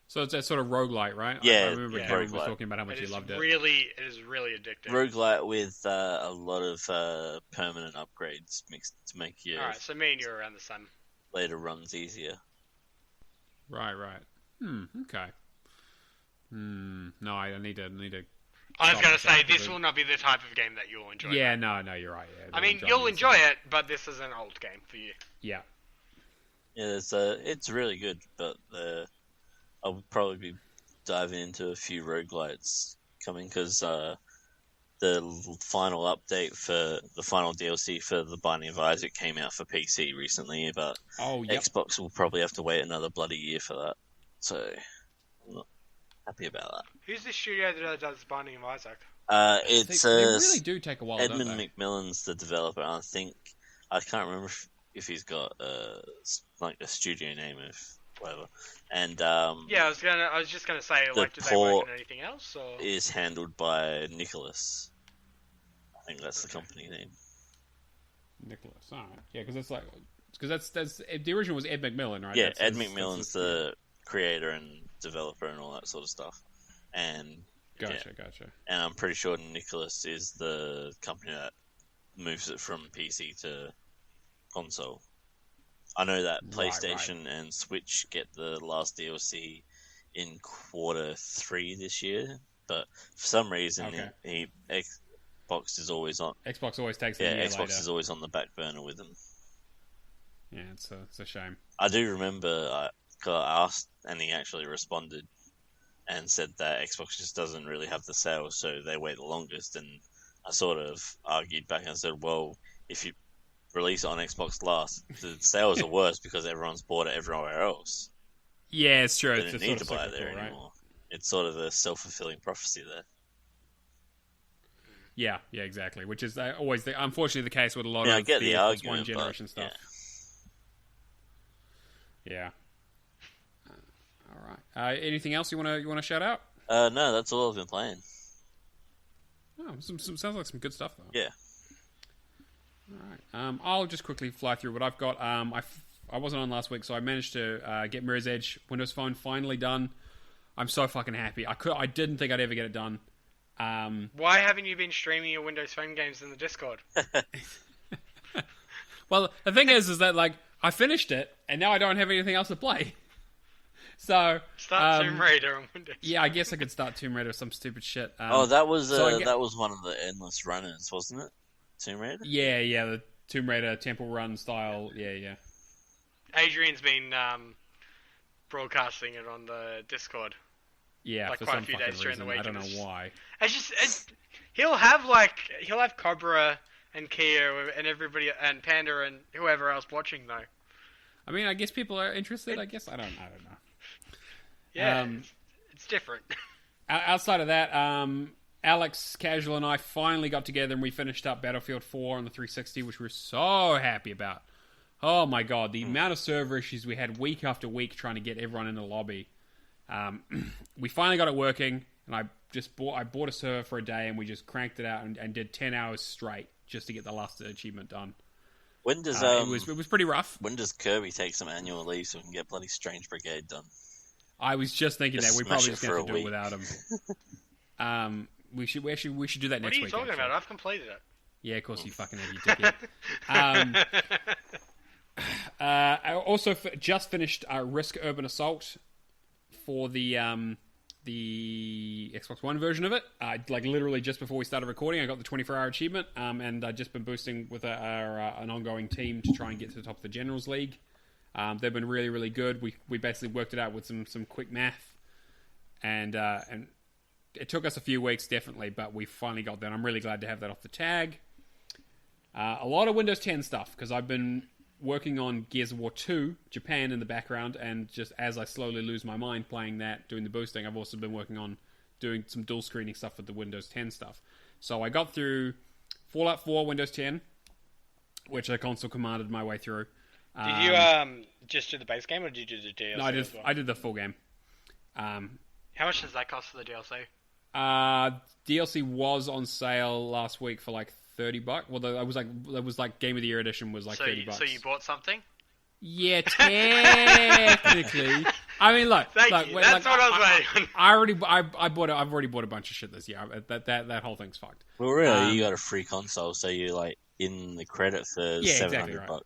So it's that sort of roguelite, right? Yeah, I remember yeah, Cameron was roguelite. talking about how much It he is loved it. really addictive. Roguelite with a lot of permanent upgrades mixed to make your All right. So me and you are around the same. later runs easier. Right. Okay. No, I need to. I was Stop going to say, myself, this because- will not be the type of game that you'll enjoy. Yeah, no, you're right. Yeah, I mean, you'll enjoy it, but this is an old game for you. Yeah. Yeah, it's really good, but I'll probably be diving into a few roguelites coming because the final update for the final DLC for The Binding of Isaac came out for PC recently, but Oh, yep. Xbox will probably have to wait another bloody year for that. So I'm not happy about that. Who's the studio that does Binding of Isaac? It's they really do take a while, don't Edmund they? McMillan's the developer. I think I can't remember if he's got like a studio name of whatever. And Yeah, I was just gonna say, The like, do they work port on anything else? Or is handled by Nicholas. I think that's the company name. Nicholas. All right. Yeah, because that's the original was Ed McMillan, right? Yeah, That's Ed his- McMillan's that's his- the creator and developer and all that sort of stuff. And Gotcha. and I'm pretty sure Nicholas is the company that moves it from PC to console. I know that Right, PlayStation and Switch get the last DLC in Q3 this year, but for some reason Xbox is always on. Xbox always takes a Yeah, year Xbox later. is always on the back burner with them. Yeah, it's a shame. I do remember I asked, and he actually responded and said that Xbox just doesn't really have the sales, so they wait the longest. And I sort of argued back and said, well, if you release it on Xbox last, the sales are worse because everyone's bought it everywhere else. Yeah, it's true. They It's don't just need sort to of buy it cyclical, there right? anymore. It's sort of a self-fulfilling prophecy there. Yeah, exactly. Which is always unfortunately the case with a lot Yeah, of I get the PS1 argument, generation but, stuff. Yeah. All right. Anything else you wanna shout out? No, that's all I've been playing. Oh, sounds like some good stuff though. Yeah. All right. I'll just quickly fly through what I've got. I wasn't on last week, so I managed to get Mirror's Edge Windows Phone finally done. I'm so fucking happy. I didn't think I'd ever get it done. Why haven't you been streaming your Windows Phone games in the Discord? Well, the thing is that like I finished it, and now I don't have anything else to play. So Start Tomb Raider on Windows. Yeah, I guess I could start Tomb Raider or some stupid shit. That was one of the endless runners, wasn't it? Tomb Raider. Yeah, the Tomb Raider Temple Run style. Yeah. Adrian's been broadcasting it on the Discord. Yeah, like for quite some a few fucking days during the reason. week. I don't know why. He'll have Cobra and Kia and everybody and Panda and whoever else watching though. I mean, I guess people are interested. I guess I don't know. Yeah, it's different. Outside of that, Alex, Casual, and I finally got together and we finished up Battlefield 4 on the 360, which we're so happy about. Oh my god, the amount of server issues we had week after week trying to get everyone in the lobby. We finally got it working, and I bought a server for a day, and we just cranked it out and did 10 hours straight just to get the last achievement done. When does it was pretty rough. When does Kirby take some annual leave so we can get bloody Strange Brigade done? I was just thinking that we probably just have to do it without him. We should do that next week. What are you talking about? I've completed it. Yeah, of course you fucking have, you dickhead. I also just finished Risk Urban Assault for the Xbox One version of it. Like literally just before we started recording, I got the 24-hour achievement, and I've just been boosting with an ongoing team to try and get to the top of the Generals League. They've been really, really good. We basically worked it out with some quick math, and it took us a few weeks, definitely, but we finally got there. I'm really glad to have that off the tag. A lot of Windows 10 stuff, because I've been working on Gears of War 2, Japan in the background, and just as I slowly lose my mind playing that, doing the boosting, I've also been working on doing some dual screening stuff with the Windows 10 stuff. So I got through Fallout 4 Windows 10, which I console commanded my way through. Did you just do the base game, or did you do the DLC? No, I did the full game. How much does that cost for the DLC? DLC was on sale last week for like $30. Well, that was like Game of the Year edition was like $30. So you bought something? Yeah, technically. I mean, look. Thank you. That's what I was waiting on. I've already bought a bunch of shit this year. That whole thing's fucked. Well, really, you got a free console, so you're like in the credit for $700. Exactly right.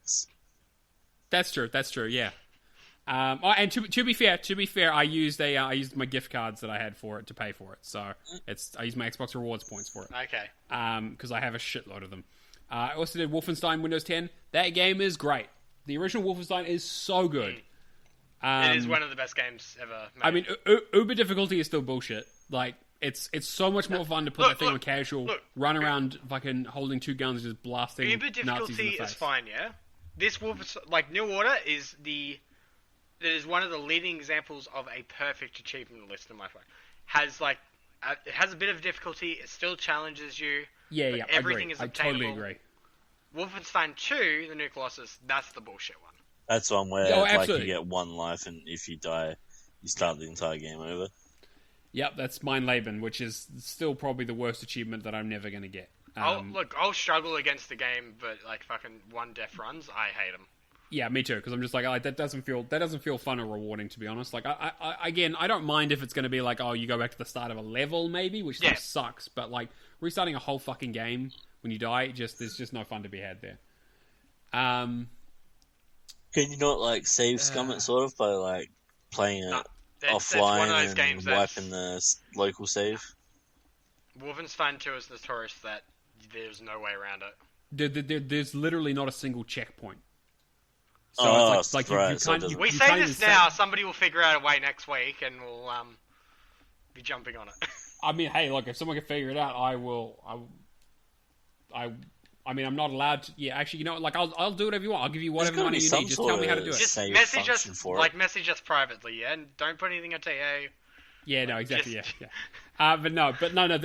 That's true. Yeah. And to be fair, I used my gift cards that I had for it to pay for it. So I used my Xbox Rewards points for it. Okay. Because I have a shitload of them. I also did Wolfenstein Windows 10. That game is great. The original Wolfenstein is so good. It is one of the best games ever made. I mean, Uber difficulty is still bullshit. Like, it's so much more fun to put that thing on casual, run around fucking holding two guns and just blasting Uber Nazis difficulty in the face. is fine, yeah? This Wolfenstein, like, New Order is one of the leading examples of a perfect achievement list in my phone. It has a bit of difficulty, it still challenges you. Yeah, everything is I obtainable. totally agree. Wolfenstein 2, the New Colossus, that's the bullshit one. That's one where you get one life, and if you die, you start the entire game over. Yep, that's Mein Leben, which is still probably the worst achievement that I'm never going to get. I'll struggle against the game, but like fucking one death runs, I hate them. Yeah, me too. Because I'm just like that doesn't feel fun or rewarding, to be honest. Like I don't mind if it's going to be like, oh, you go back to the start of a level maybe, which still sucks. But like restarting a whole fucking game when you die, there's just no fun to be had there. Can you not like save scum it sort of by like playing it offline and wiping the local save? Wolfenstein 2 is notorious that there's no way around it. There's literally not a single checkpoint. So it's like we say this now, somebody will figure out a way next week, and we'll be jumping on it. I mean, hey, look, if someone can figure it out, I will. I mean, I'm not allowed to. Yeah, actually, you know, like I'll do whatever you want. I'll give you whatever money you need. Just tell me how to do it. Just message us privately, yeah, and don't put anything on TA. Yeah, no, exactly. Just- Yeah. But no.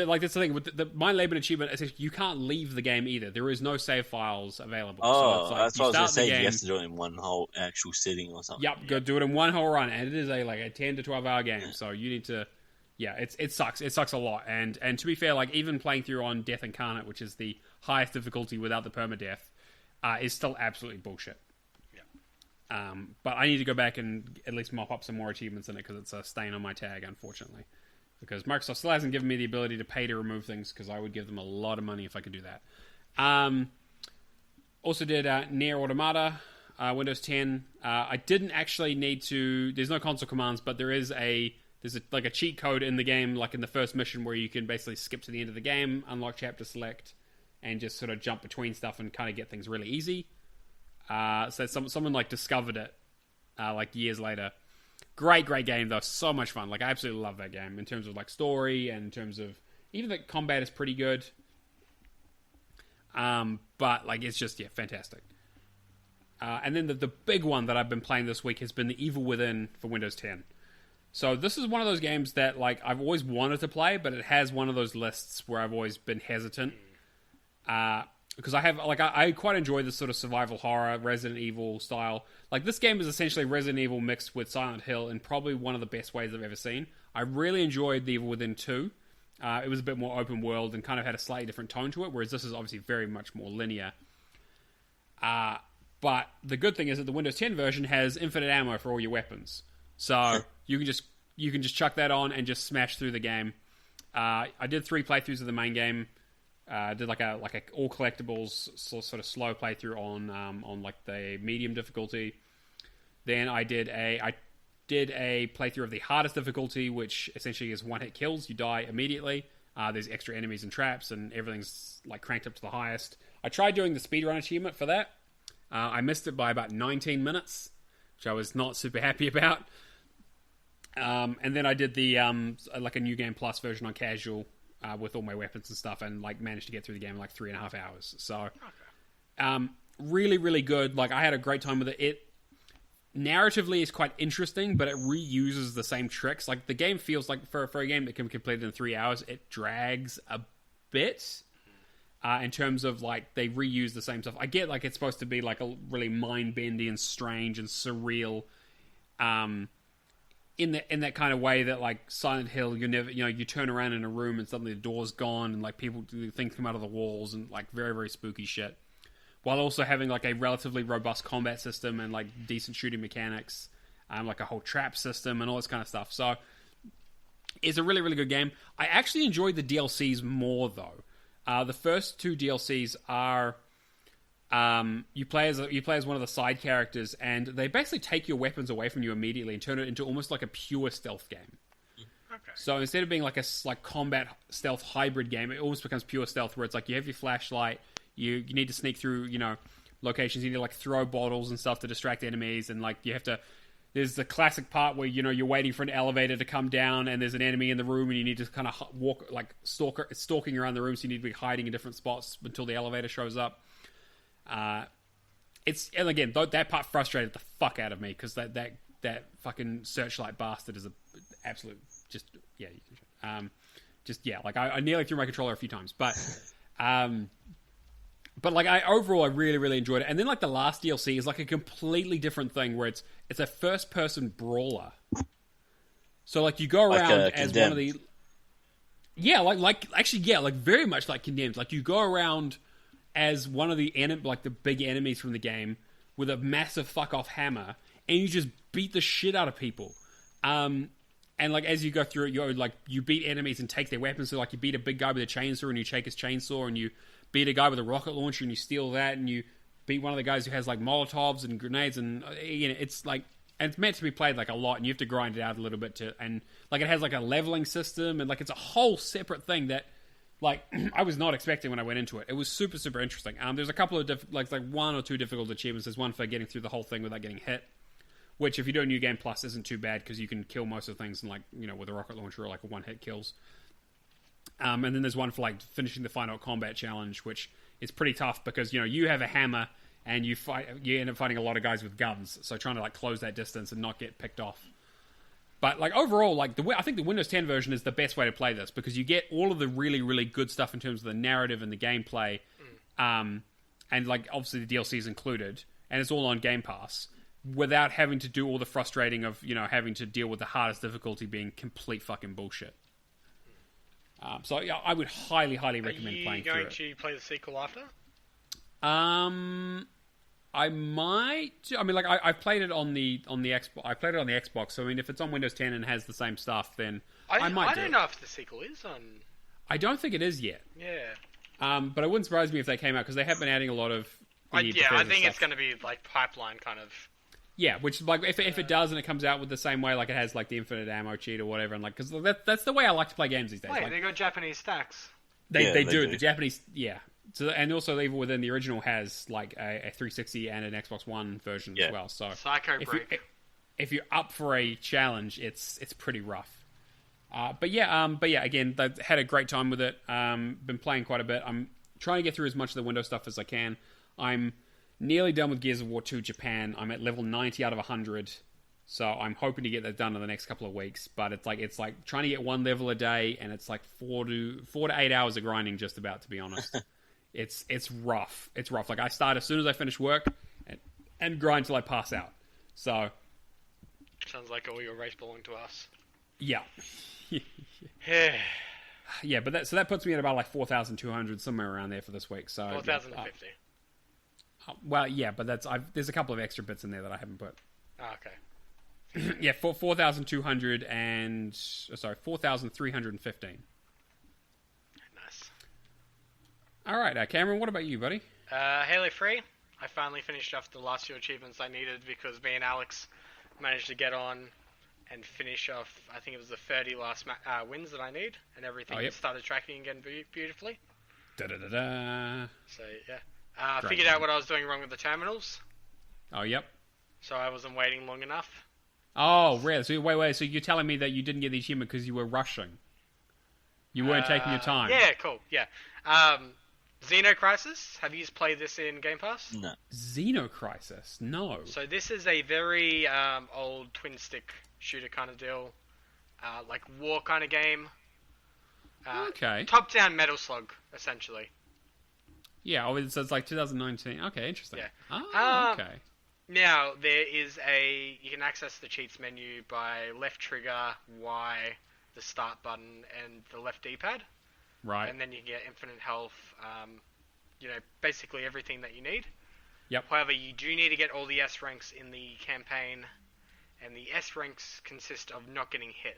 Like that's the thing with the My Leben achievement. Is you can't leave the game either. There is no save files available. So it's like that's what I was going to say. game, You have to do it in one whole actual sitting or something. Yep, go do it in one whole run, and it is a 10 to 12 hour game. So you need to, it sucks. It sucks a lot. And to be fair, like even playing through on Death Incarnate, which is the highest difficulty without the permadeath, is still absolutely bullshit. But I need to go back and at least mop up some more achievements in it because it's a stain on my tag, unfortunately. Because Microsoft still hasn't given me the ability to pay to remove things because I would give them a lot of money if I could do that. Also did Nier Automata, Windows 10. I didn't actually need to... There's no console commands, but there's a cheat code in the game, like in the first mission, where you can basically skip to the end of the game, unlock chapter select, and just sort of jump between stuff and kind of get things really easy. So someone like discovered it like years later. Great game though, so much fun. Like I absolutely love that game in terms of like story and in terms of even the combat is pretty good. But like it's just fantastic. And then the big one that I've been playing this week has been The Evil Within for Windows 10. So this is one of those games that like I've always wanted to play, but it has one of those lists where I've always been hesitant. Because I quite enjoy this sort of survival horror, Resident Evil style. Like, this game is essentially Resident Evil mixed with Silent Hill in probably one of the best ways I've ever seen. I really enjoyed The Evil Within 2. It was a bit more open world and kind of had a slightly different tone to it, whereas this is obviously very much more linear. But the good thing is that the Windows 10 version has infinite ammo for all your weapons. So you can just chuck that on and just smash through the game. I did 3 playthroughs of the main game. Did like a all collectibles sort of slow playthrough on like the medium difficulty. Then I did a playthrough of the hardest difficulty, which essentially is one hit kills. You die immediately. There's extra enemies and traps, and everything's like cranked up to the highest. I tried doing the speedrun achievement for that. I missed it by about 19 minutes, which I was not super happy about. And then I did the like a New Game Plus version on casual. With all my weapons and stuff, and like managed to get through the game in like 3.5 hours. So, really, really good. Like I had a great time with it. It narratively is quite interesting, but it reuses the same tricks. Like the game feels like for a game that can be completed in 3 hours, it drags a bit. In terms of like they reuse the same stuff. I get like it's supposed to be like a really mind-bending and strange and surreal. In that kind of way that like Silent Hill, you turn around in a room and suddenly the door's gone and like things come out of the walls and like very, very spooky shit, while also having like a relatively robust combat system and like decent shooting mechanics, like a whole trap system and all this kind of stuff. So it's a really, really good game. I actually enjoyed the DLCs more though. The first 2 DLCs are you play as one of the side characters, and they basically take your weapons away from you immediately and turn it into almost like a pure stealth game. Okay. So instead of being like a combat stealth hybrid game, it almost becomes pure stealth, where it's like you have your flashlight, you need to sneak through locations, you need to like throw bottles and stuff to distract enemies, and like you have to. There's the classic part where you're waiting for an elevator to come down, and there's an enemy in the room, and you need to kind of walk like stalking around the room, so you need to be hiding in different spots until the elevator shows up. And again, that part frustrated the fuck out of me because that fucking searchlight bastard is a absolute like I nearly threw my controller a few times, but like overall I really, really enjoyed it. And then like the last DLC is like a completely different thing where it's a first person brawler. So like you go around as one of the like very much like Condemned. Like you go around as one of the the big enemies from the game with a massive fuck off hammer, and you just beat the shit out of people. And like as you go through it, you beat enemies and take their weapons. So like you beat a big guy with a chainsaw and you take his chainsaw, and you beat a guy with a rocket launcher and you steal that, and you beat one of the guys who has like Molotovs and grenades, and it's like, and it's meant to be played like a lot, and you have to grind it out a little bit and like it has like a leveling system, and like it's a whole separate thing that. Like, I was not expecting when I went into it. It was super, super interesting. There's a couple of, like 1 or 2 difficult achievements. There's one for getting through the whole thing without getting hit, which if you do a New Game Plus isn't too bad because you can kill most of the things in like, with a rocket launcher or like a one-hit kills. And then there's one for like finishing the final combat challenge, which is pretty tough because, you have a hammer and you end up fighting a lot of guys with guns. So trying to like close that distance and not get picked off. But like overall, like I think the Windows 10 version is the best way to play this because you get all of the really, really good stuff in terms of the narrative and the gameplay, and like obviously the DLC is included, and it's all on Game Pass without having to do all the frustrating of having to deal with the hardest difficulty being complete fucking bullshit. So yeah, I would highly, highly recommend playing through it. Are you going to play the sequel after? I might. I mean, like I've played it on the Xbox. I played it on the Xbox. So I mean, if it's on Windows 10 and has the same stuff, then I might. I don't know if the sequel is on. I don't think it is yet. Yeah. But it wouldn't surprise me if they came out because they have been adding a lot of. I think it's going to be like pipeline kind of. Yeah, which like if it does and it comes out with the same way, like it has like the infinite ammo cheat or whatever, and like because that's the way I like to play games these days. Wait, like, they got Japanese stacks. They do the Japanese, yeah. So and also even within the original has like a 360 and an Xbox One version as well. So Psycho Break. If you're up for a challenge, it's pretty rough. But yeah, again, they've had a great time with it. Been playing quite a bit. I'm trying to get through as much of the Windows stuff as I can. I'm nearly done with Gears of War 2 Japan. I'm at level 90 out of 100. So I'm hoping to get that done in the next couple of weeks. But it's like trying to get one level a day, and it's like 4 to 8 hours of grinding just about, to be honest. It's rough. It's rough. Like I start as soon as I finish work and grind till I pass out. So sounds like all your race belong to us. Yeah. Yeah, but that puts me at about like 4,200 somewhere around there for this week. So 4,050. Well, yeah, but there's a couple of extra bits in there that I haven't put. Oh, okay. Yeah, 4,200 and 4,315. Nice. All right, Cameron, what about you, buddy? Halo 3. I finally finished off the last few achievements I needed because me and Alex managed to get on and finish off, I think it was the 30 last wins that I need, and everything started tracking again beautifully. Da-da-da-da. So, yeah. I figured out what I was doing wrong with the terminals. Oh, yep. So I wasn't waiting long enough. Oh, really? So wait. So you're telling me that you didn't get the achievement because you were rushing? You weren't taking your time? Yeah, cool. Yeah. Xenocrisis. Have you played this in Game Pass? No. Xenocrisis? No. So this is a very old twin-stick shooter kind of deal. Like war kind of game. Okay. Top-down Metal Slug, essentially. Yeah, it's like 2019. Okay, interesting. Yeah. Oh, okay. Now, you can access the cheats menu by left trigger, Y, the start button, and the left D-pad. Right. And then you can get infinite health, basically everything that you need. Yep. However, you do need to get all the S ranks in the campaign, and the S ranks consist of not getting hit.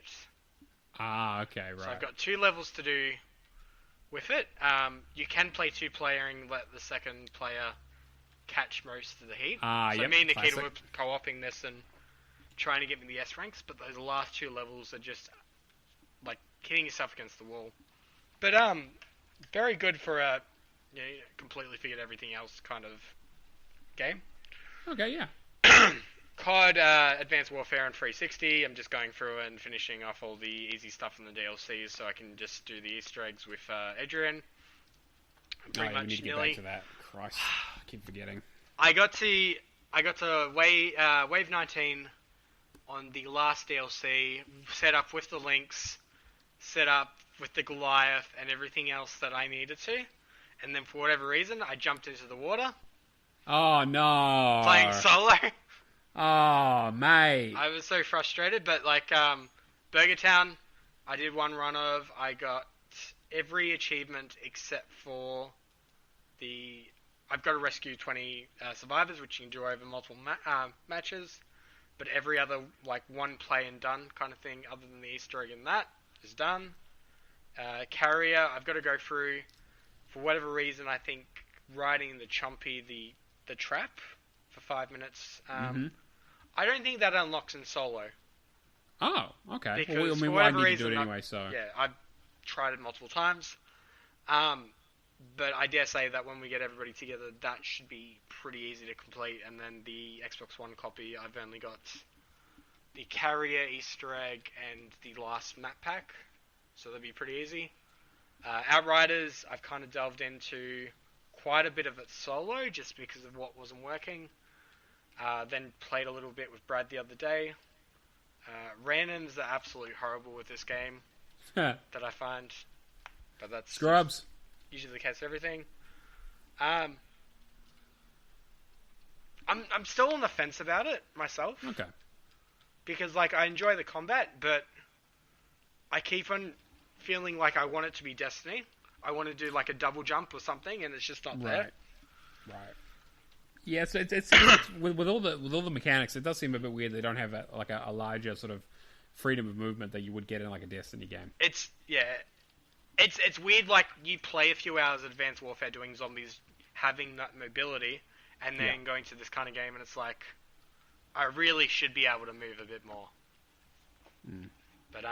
Ah, okay, right. So I've got 2 levels to do with it. You can play 2-player and let the second player catch most of the heat. So me and Nikita were co-oping this and trying to get me the S ranks, but those last 2 levels are just like hitting yourself against the wall. But very good for a completely figured everything else kind of game. Okay, yeah. COD Advanced Warfare on 360. I'm just going through and finishing off all the easy stuff in the DLCs so I can just do the Easter eggs with Adrian. I'm pretty much you need to get back to that. Christ, I keep forgetting. I got to Wave 19 on the last DLC, set up with the links, set up with the Goliath and everything else that I needed to, and then for whatever reason I jumped into the water. Oh no! Playing solo. Oh mate! I was so frustrated, but like Burger Town, I did one run of. I got every achievement except for I've got to rescue 20 survivors, which you can do over multiple matches. But every other like one play and done kind of thing, other than the Easter egg in that, is done. Carrier, I've got to go through, for whatever reason, I think riding the Chompy, the trap for 5 minutes. I don't think that unlocks in solo. Oh, okay. Because well, I need to do it anyway, so... Yeah, I've tried it multiple times. But I dare say that when we get everybody together, that should be pretty easy to complete. And then the Xbox One copy, I've only got the Carrier Easter egg and the last map pack. So that'd be pretty easy. Outriders, I've kind of delved into quite a bit of it solo, just because of what wasn't working. Then played a little bit with Brad the other day. Randoms are absolutely horrible with this game that I find, but that's Scrubs. Usually the case with everything. I'm still on the fence about it myself. Okay. Because like I enjoy the combat, but I keep on feeling like I want it to be Destiny. I want to do like a double jump or something, and it's just not there. Right. Yeah, so it's with all the mechanics, it does seem a bit weird. They don't have a larger sort of freedom of movement that you would get in like a Destiny game. It's weird. Like you play a few hours of Advanced Warfare doing zombies, having that mobility, and then going to this kind of game, and it's like I really should be able to move a bit more. But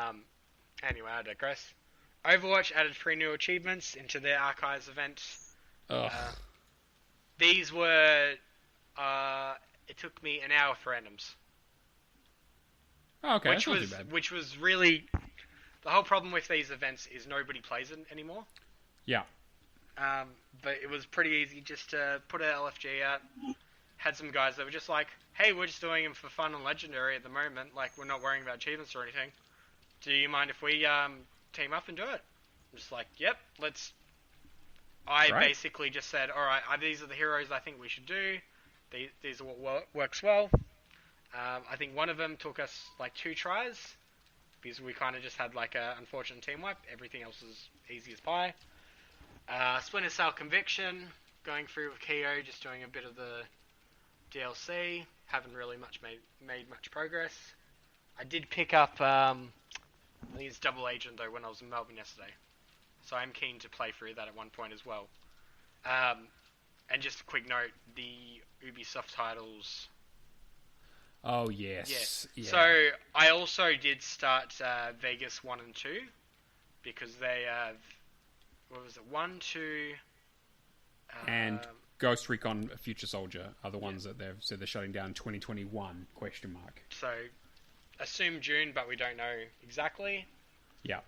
anyway, I digress. Overwatch added 3 new achievements into their Archives event. These were... it took me an hour for randoms. Oh, okay, that's not too bad. Which was really... The whole problem with these events is nobody plays it anymore. Yeah. But it was pretty easy just to put an LFG out. Had some guys that were just like, hey, we're just doing them for fun and legendary at the moment. Like, we're not worrying about achievements or anything. Do you mind if we team up and do it? I'm just like, yep, let's... I basically just said, alright, these are the heroes I think we should do. These are what works well. I think one of them took us like 2 tries, because we kind of just had like a unfortunate team wipe. Everything else was easy as pie. Splinter Cell Conviction, going through with Keo, just doing a bit of the DLC. Haven't really made much progress. I did pick up, I think it's Double Agent though, when I was in Melbourne yesterday. So I'm keen to play through that at one point as well. And just a quick note, the Ubisoft titles... Oh, yes. Yeah. So I also did start Vegas 1 and 2, because they have... What was it? 1, 2... and Ghost Recon Future Soldier are the ones that they've said they're shutting down 2021, ? So, assume June, but we don't know exactly. Yeah.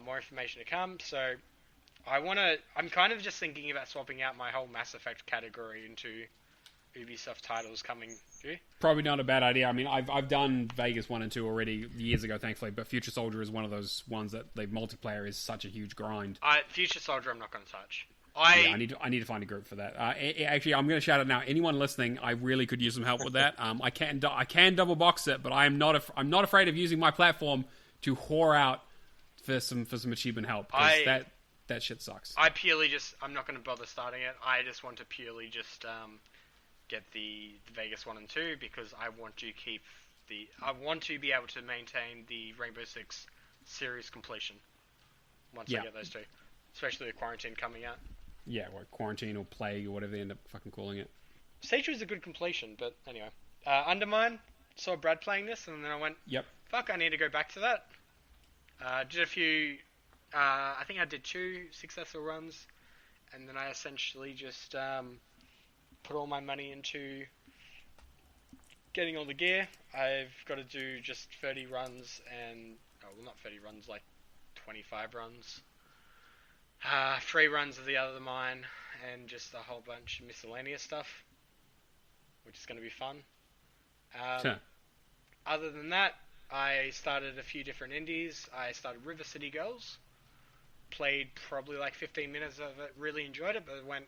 More information to come. So, I'm kind of just thinking about swapping out my whole Mass Effect category into Ubisoft titles coming through. Probably not a bad idea. I mean, I've done Vegas 1 and 2 already years ago, thankfully, but Future Soldier is one of those ones that the multiplayer is such a huge grind. Future Soldier I'm not going to touch. I need to find a group for that. Actually, I'm going to shout it now. Anyone listening, I really could use some help with that. I can double box it, but I'm not afraid of using my platform to whore out for some achievement help. That shit sucks. I'm not going to bother starting it. I just want to purely just get the Vegas 1 and 2, because I want to be able to maintain the Rainbow Six series completion once I get those 2, especially with Quarantine coming out. Yeah, or Quarantine or Plague or whatever they end up fucking calling it. Stage 2 is a good completion, but anyway. Undermine, saw Brad playing this, and then I went, yep. Fuck, I need to go back to that. Did a few, I think I did 2 successful runs, and then I essentially just put all my money into getting all the gear. I've got to do just 30 runs and, not 30 runs, like 25 runs. 3 runs of the other mine, and just a whole bunch of miscellaneous stuff, which is going to be fun. Sure. Other than that, I started a few different indies. I started River City Girls. Played probably like 15 minutes of it. Really enjoyed it, but went,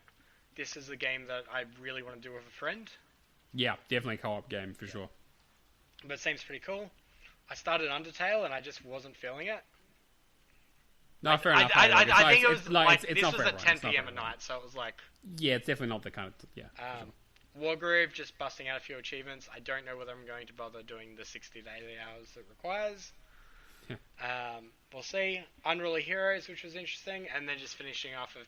this is a game that I really want to do with a friend. Yeah, definitely a co-op game for sure. But it seems pretty cool. I started Undertale, and I just wasn't feeling it. No, fair enough. I think it was like, it's this not was at 10 right. PM at night, so it was like... Yeah, it's definitely not the kind of... Yeah. Wargroove, just busting out a few achievements. I don't know whether I'm going to bother doing the 60 daily hours it requires. Yeah. We'll see. Unruly Heroes, which was interesting, and then just finishing off of...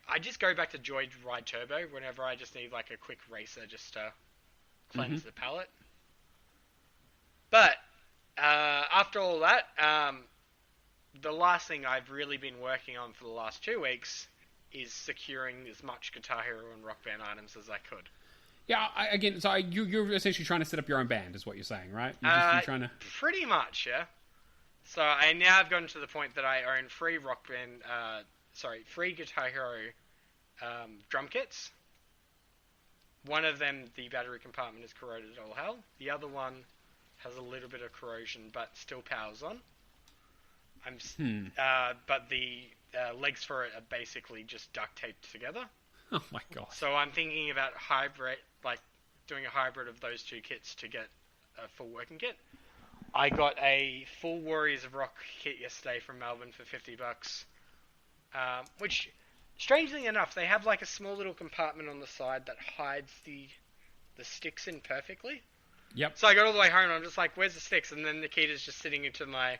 I just go back to Joyride Turbo whenever I just need like a quick racer just to cleanse the palate. But, after all that, the last thing I've really been working on for the last 2 weeks is securing as much Guitar Hero and Rock Band items as I could. Yeah, you're essentially trying to set up your own band, is what you're saying, right? You're trying to... Pretty much, yeah. So I now have gotten to the point that I own 3 3 Guitar Hero drum kits. One of them, the battery compartment is corroded all hell. The other one has a little bit of corrosion, but still powers on. But the legs for it are basically just duct taped together. Oh my god. So I'm thinking about doing a hybrid of those two kits to get a full working kit. I got a full Warriors of Rock kit yesterday from Melbourne for $50, which, strangely enough, they have like a small little compartment on the side that hides the sticks in perfectly. Yep. So I got all the way home and I'm just like, where's the sticks? And then Nikita's just sitting into my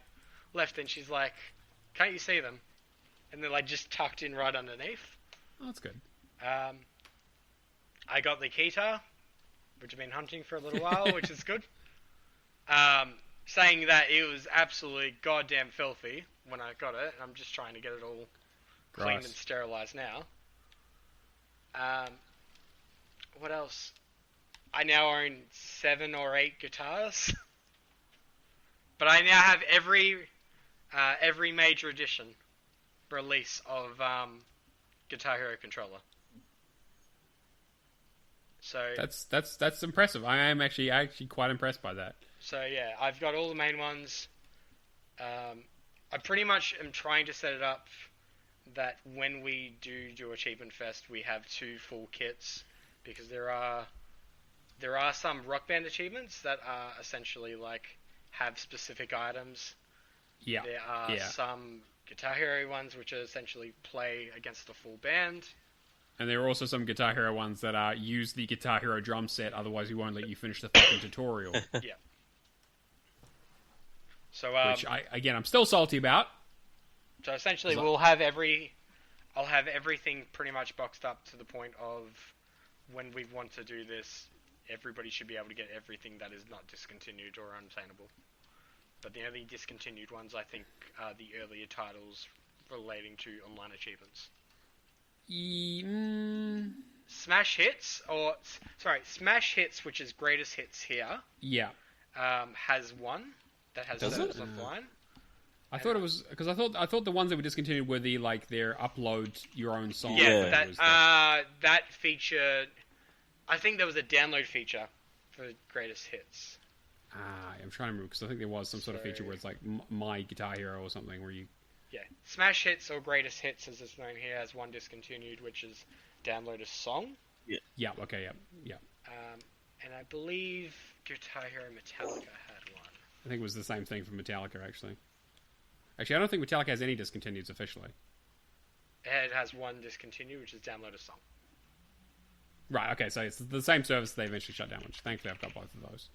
left and she's like, can't you see them? And they're like just tucked in right underneath. Oh, that's good. I got the Kita, which I've been hunting for a little while, which is good. Saying that it was absolutely goddamn filthy when I got it, and I'm just trying to get it all cleaned and sterilized now. What else? I now own 7 or 8 guitars, but I now have every major edition release of Guitar Hero controller. So that's impressive. I am actually quite impressed by that. So yeah, I've got all the main ones. I pretty much am trying to set it up that when we do Achievement Fest, we have 2 full kits, because there are some Rock Band achievements that are essentially like have specific items. Yeah. There are some Guitar Hero ones which are essentially play against a full band. And there are also some Guitar Hero ones that use the Guitar Hero drum set, otherwise we won't let you finish the fucking tutorial. Yeah. So which I'm still salty about. So essentially I'll have everything pretty much boxed up to the point of when we want to do this, everybody should be able to get everything that is not discontinued or unattainable. But the only discontinued ones, I think, are the earlier titles relating to online achievements. Smash Hits, which is Greatest Hits here. Yeah. Has one that has service offline. I thought it was because I thought the ones that were discontinued were their upload your own song. Yeah, that feature. I think there was a download feature for Greatest Hits. I'm trying to remember because I think there was some sort of feature where it's like My Guitar Hero or something where you. Yeah, Smash Hits or Greatest Hits, as it's known here, has one discontinued, which is download a song. Yeah. Yeah. Okay. Yeah. And I believe Guitar Hero Metallica had one. I think it was the same thing for Metallica, actually. Actually, I don't think Metallica has any discontinueds officially. It has one discontinued, which is download a song. Right. Okay. So it's the same service they eventually shut down. Which thankfully I've got both of those.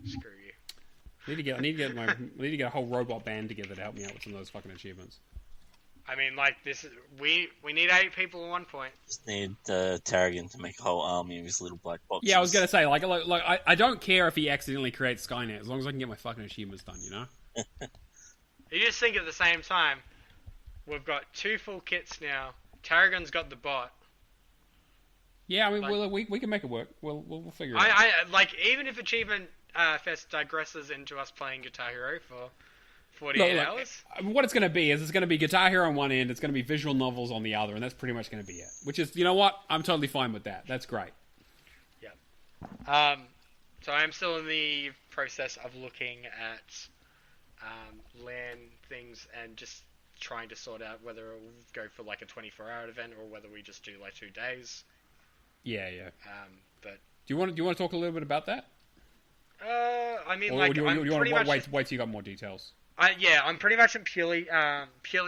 Screw you. I need to get a whole robot band together to help me out with some of those fucking achievements. I mean, like this is we need 8 people at one point. Just need Tarragon to make a whole army of his little black boxes. Yeah, I was gonna say like I don't care if he accidentally creates Skynet as long as I can get my fucking achievements done, you know. You just think at the same time, we've got 2 full kits now. Tarragon's got the bot. Yeah, I mean, we can make it work. We'll figure it out. I like even if Achievement Fest digresses into us playing Guitar Hero for 48 hours. What it's going to be is it's going to be Guitar Hero on one end, it's going to be visual novels on the other, and that's pretty much going to be it. Which is, you know what? I'm totally fine with that. That's great. Yeah. So I am still in the process of looking at LAN things and just trying to sort out whether we'll go for like a 24-hour event or whether we just do like 2 days. Yeah. But do you want to talk a little bit about that? I mean, or do you want to wait till you got more details? I'm pretty much in purely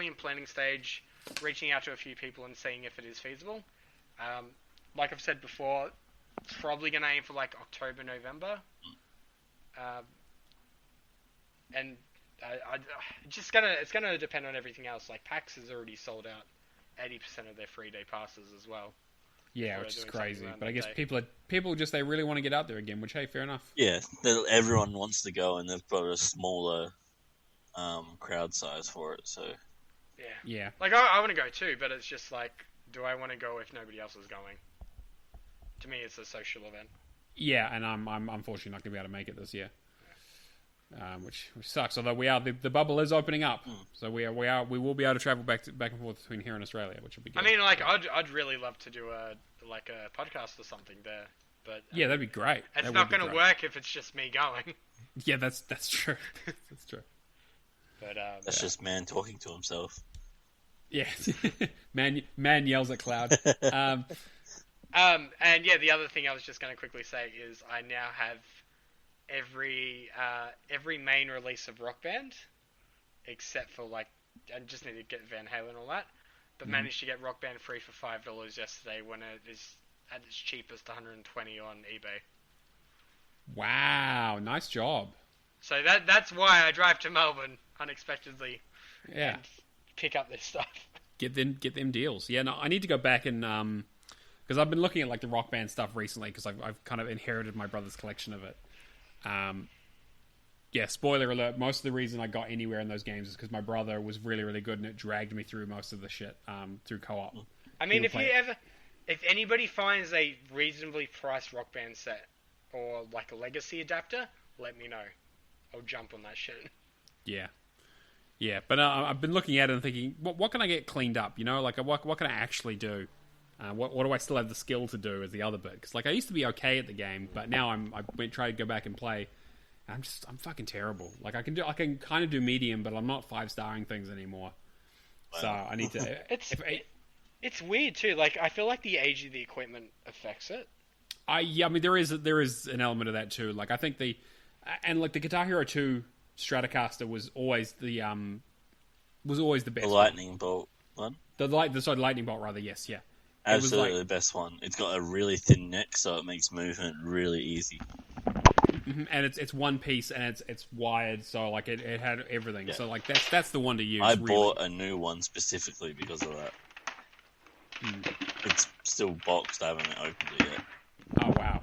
in planning stage, reaching out to a few people and seeing if it is feasible. Like I've said before, probably going to aim for like October, November. And it's gonna depend on everything else. Like PAX has already sold out 80% of their 3-day passes as well. Yeah, which is crazy. But I guess people just they really want to get out there again, which hey, fair enough. Yeah, everyone wants to go, and they've got a smaller crowd size for it. So yeah. Like I want to go too, but it's just like, do I want to go if nobody else is going? To me, it's a social event. Yeah, and I'm unfortunately not going to be able to make it this year. Which sucks. Although the bubble is opening up, so we will be able to travel back and forth between here and Australia, which will be good. I mean, like I'd really love to do a podcast or something there But Yeah, that'd be great. it's That not would be going to great. work if it's just me going. Yeah, that's true. That's true. But That's just man talking to himself. Yeah, man yells at Cloud. and yeah, the other thing I was just going to quickly say is I now have every main release of Rock Band, except for I just need to get Van Halen and all that. But managed to get Rock Band free for $5 yesterday when it is at its cheapest, $120 on eBay. Wow, nice job. So that's why I drive to Melbourne unexpectedly. Yeah, And pick up this stuff. get them deals. Yeah, no, I need to go back and because I've been looking at the Rock Band stuff recently because I've kind of inherited my brother's collection of it. Yeah, spoiler alert, most of the reason I got anywhere in those games is because my brother was really, really good and it dragged me through most of the shit through co-op. I mean, if anybody finds a reasonably priced Rock Band set or a legacy adapter, let me know. I'll jump on that shit. Yeah. Yeah, but I've been looking at it and thinking, what can I get cleaned up? What can I actually do? What do I still have the skill to do as the other bit? Because I used to be okay at the game, but now I try to go back and play. I'm fucking terrible. I can kind of do medium, but I'm not 5-starring things anymore. So I need to. It's weird too. I feel like the age of the equipment affects it. I mean there is an element of that too. I think the Guitar Hero 2 Stratocaster was always the best. The lightning bolt one. The lightning bolt rather. Yes, yeah. Absolutely the best one. It's got a really thin neck, so it makes movement really easy. And it's one piece and it's wired, so it had everything. Yeah. So that's the one to use. I bought a new one specifically because of that. It's still boxed. I haven't opened it yet. Oh wow!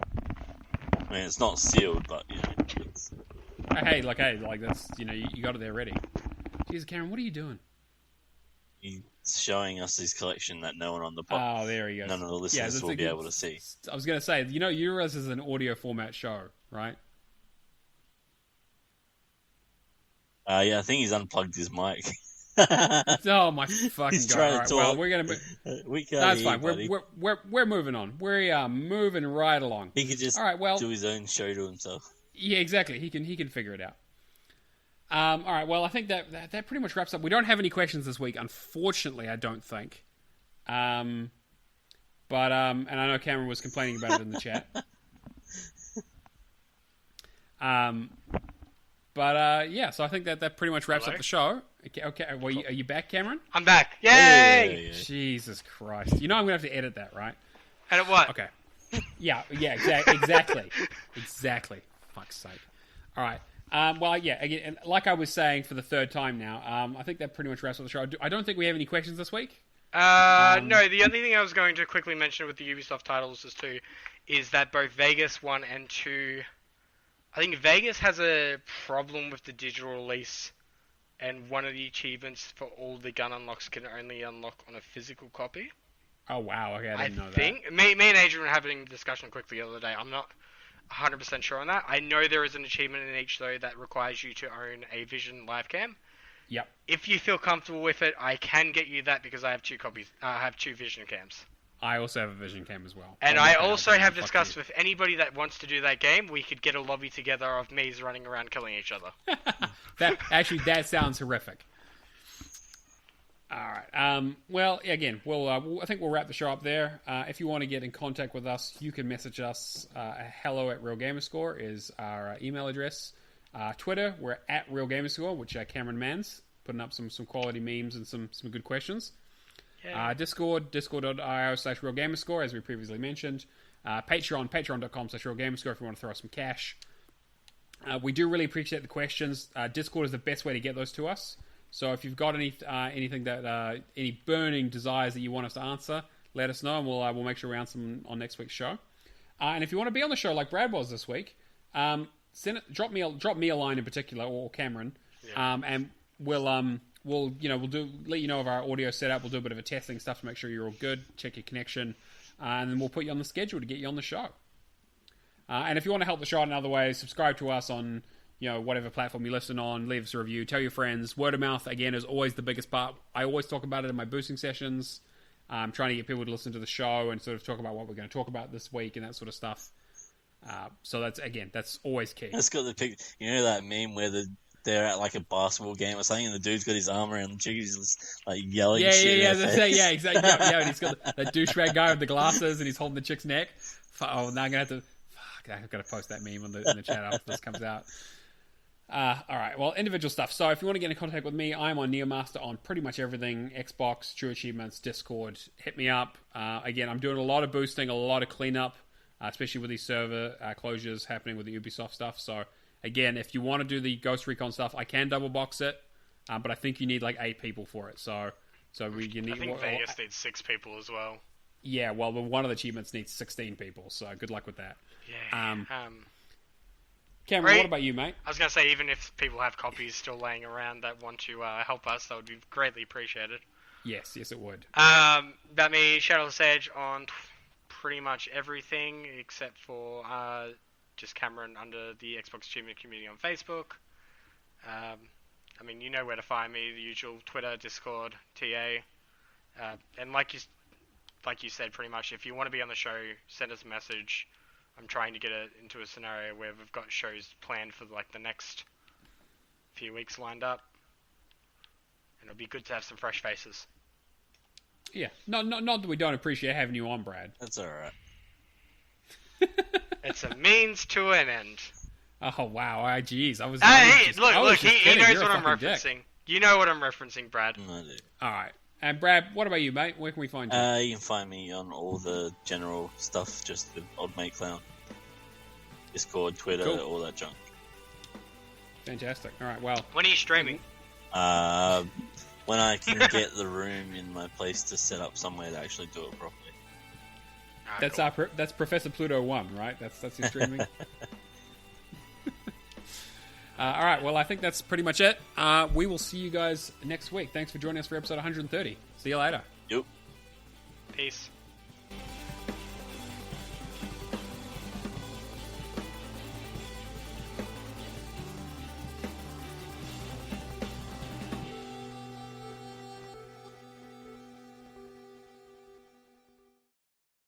I mean, it's not sealed, but it's... Hey, that's you got it there ready. Jesus, Cameron, what are you doing? He's showing us his collection that no one on the Oh, there he goes. None of the listeners will be able to see. I was going to say, yours is an audio format show, right? Yeah, I think he's unplugged his mic. Oh my fucking god! Trying All right, to well, talk. we're gonna. That's fine. We're moving on. We're moving right along. He could just do his own show to himself. Yeah, exactly. He can figure it out. All right. Well, I think that pretty much wraps up. We don't have any questions this week, unfortunately. I don't think. But and I know Cameron was complaining about it in the chat. Yeah. So I think that pretty much wraps up the show. Okay. Well, are you back, Cameron? I'm back. Yay! Yeah. Jesus Christ! I'm gonna have to edit that, right? Edit what? Okay. Yeah. Exactly. Exactly. Fuck's sake. All right. Well, yeah. Again, and like I was saying for the third time now, I think that pretty much wraps up the show. I don't think we have any questions this week. No. The only thing I was going to quickly mention with the Ubisoft titles is that both Vegas 1 and 2, I think Vegas has a problem with the digital release, and one of the achievements for all the gun unlocks can only unlock on a physical copy. Oh wow! Okay, I didn't know that. Me and Adrian were having a discussion quickly the other day. I'm not 100% sure on that. I know there is an achievement in each though that requires you to own a Vision live cam. Yep. If you feel comfortable with it, I can get you that because I have 2 copies. I have 2 Vision cams. I also have a Vision cam as well. And I also have discussed with anybody that wants to do that game, we could get a lobby together of me's running around killing each other. That sounds horrific. All right. Well, again, I think we'll wrap the show up there. If you want to get in contact with us, you can message us. hello@RealGamerscore is our email address. Twitter, we're @RealGamerscore, which Cameron mans, putting up some quality memes and some good questions. Yeah. discord.io/RealGamerscore, as we previously mentioned. patreon.com/RealGamerscore if you want to throw us some cash. We do really appreciate the questions. Discord is the best way to get those to us. So if you've got anything that any burning desires that you want us to answer, let us know, and we'll make sure we answer them on next week's show. And if you want to be on the show like Brad was this week, drop me a line in particular, or Cameron, and we'll let you know of our audio setup. We'll do a bit of a testing stuff to make sure you're all good, check your connection, and then we'll put you on the schedule to get you on the show. And if you want to help the show in another way, subscribe to us on whatever platform you listen on, leave us a review, tell your friends. Word of mouth, again, is always the biggest part. I always talk about it in my boosting sessions. I'm trying to get people to listen to the show and sort of talk about what we're going to talk about this week and that sort of stuff. So that's always key. It's got the pic. You know that meme where they're at like a basketball game or something, and the dude's got his arm around the chick, he's just like yelling shit. Yeah, exactly. Yeah, and he's got that douchebag guy with the glasses, and he's holding the chick's neck. Oh, now I'm gonna have to. I've got to post that meme in the chat after this comes out. All right, well, individual stuff. So if you want to get in contact with me, I'm on Neomaster on pretty much everything: Xbox, True Achievements, Discord. Hit me up. Again, I'm doing a lot of boosting, a lot of cleanup, especially with these server closures happening with the Ubisoft stuff. So again, if you want to do the Ghost Recon stuff, I can double box it, but I think you need like 8 people for it. So you need. I think Vegas needs 6 people as well. Yeah, well, one of the achievements needs 16 people. So good luck with that. Yeah. Cameron, what about you, mate? I was going to say, even if people have copies still laying around that want to help us, that would be greatly appreciated. Yes, it would. About me, Shadowless Edge on pretty much everything except for just Cameron under the Xbox Achievement community on Facebook. I mean, you know where to find me, the usual Twitter, Discord, TA. And like you said, pretty much, if you want to be on the show, send us a message. I'm trying to get it into a scenario where we've got shows planned for like the next few weeks lined up, and it'll be good to have some fresh faces. Yeah, not that we don't appreciate having you on, Brad. That's all right. It's a means to an end. Oh wow, jeez, look, he knows what I'm referencing. Dick. You know what I'm referencing, Brad. I do. All right, and Brad, what about you, mate? Where can we find you? You can find me on all the general stuff, just with OldMateClown. Discord, Twitter, cool. All that junk. Fantastic. All right, well. When are you streaming? When I can get the room in my place to set up somewhere to actually do it properly. That's cool. That's Professor Pluto 1, right? That's your streaming. All right, well, I think that's pretty much it. We will see you guys next week. Thanks for joining us for episode 130. See you later. Yep. Peace.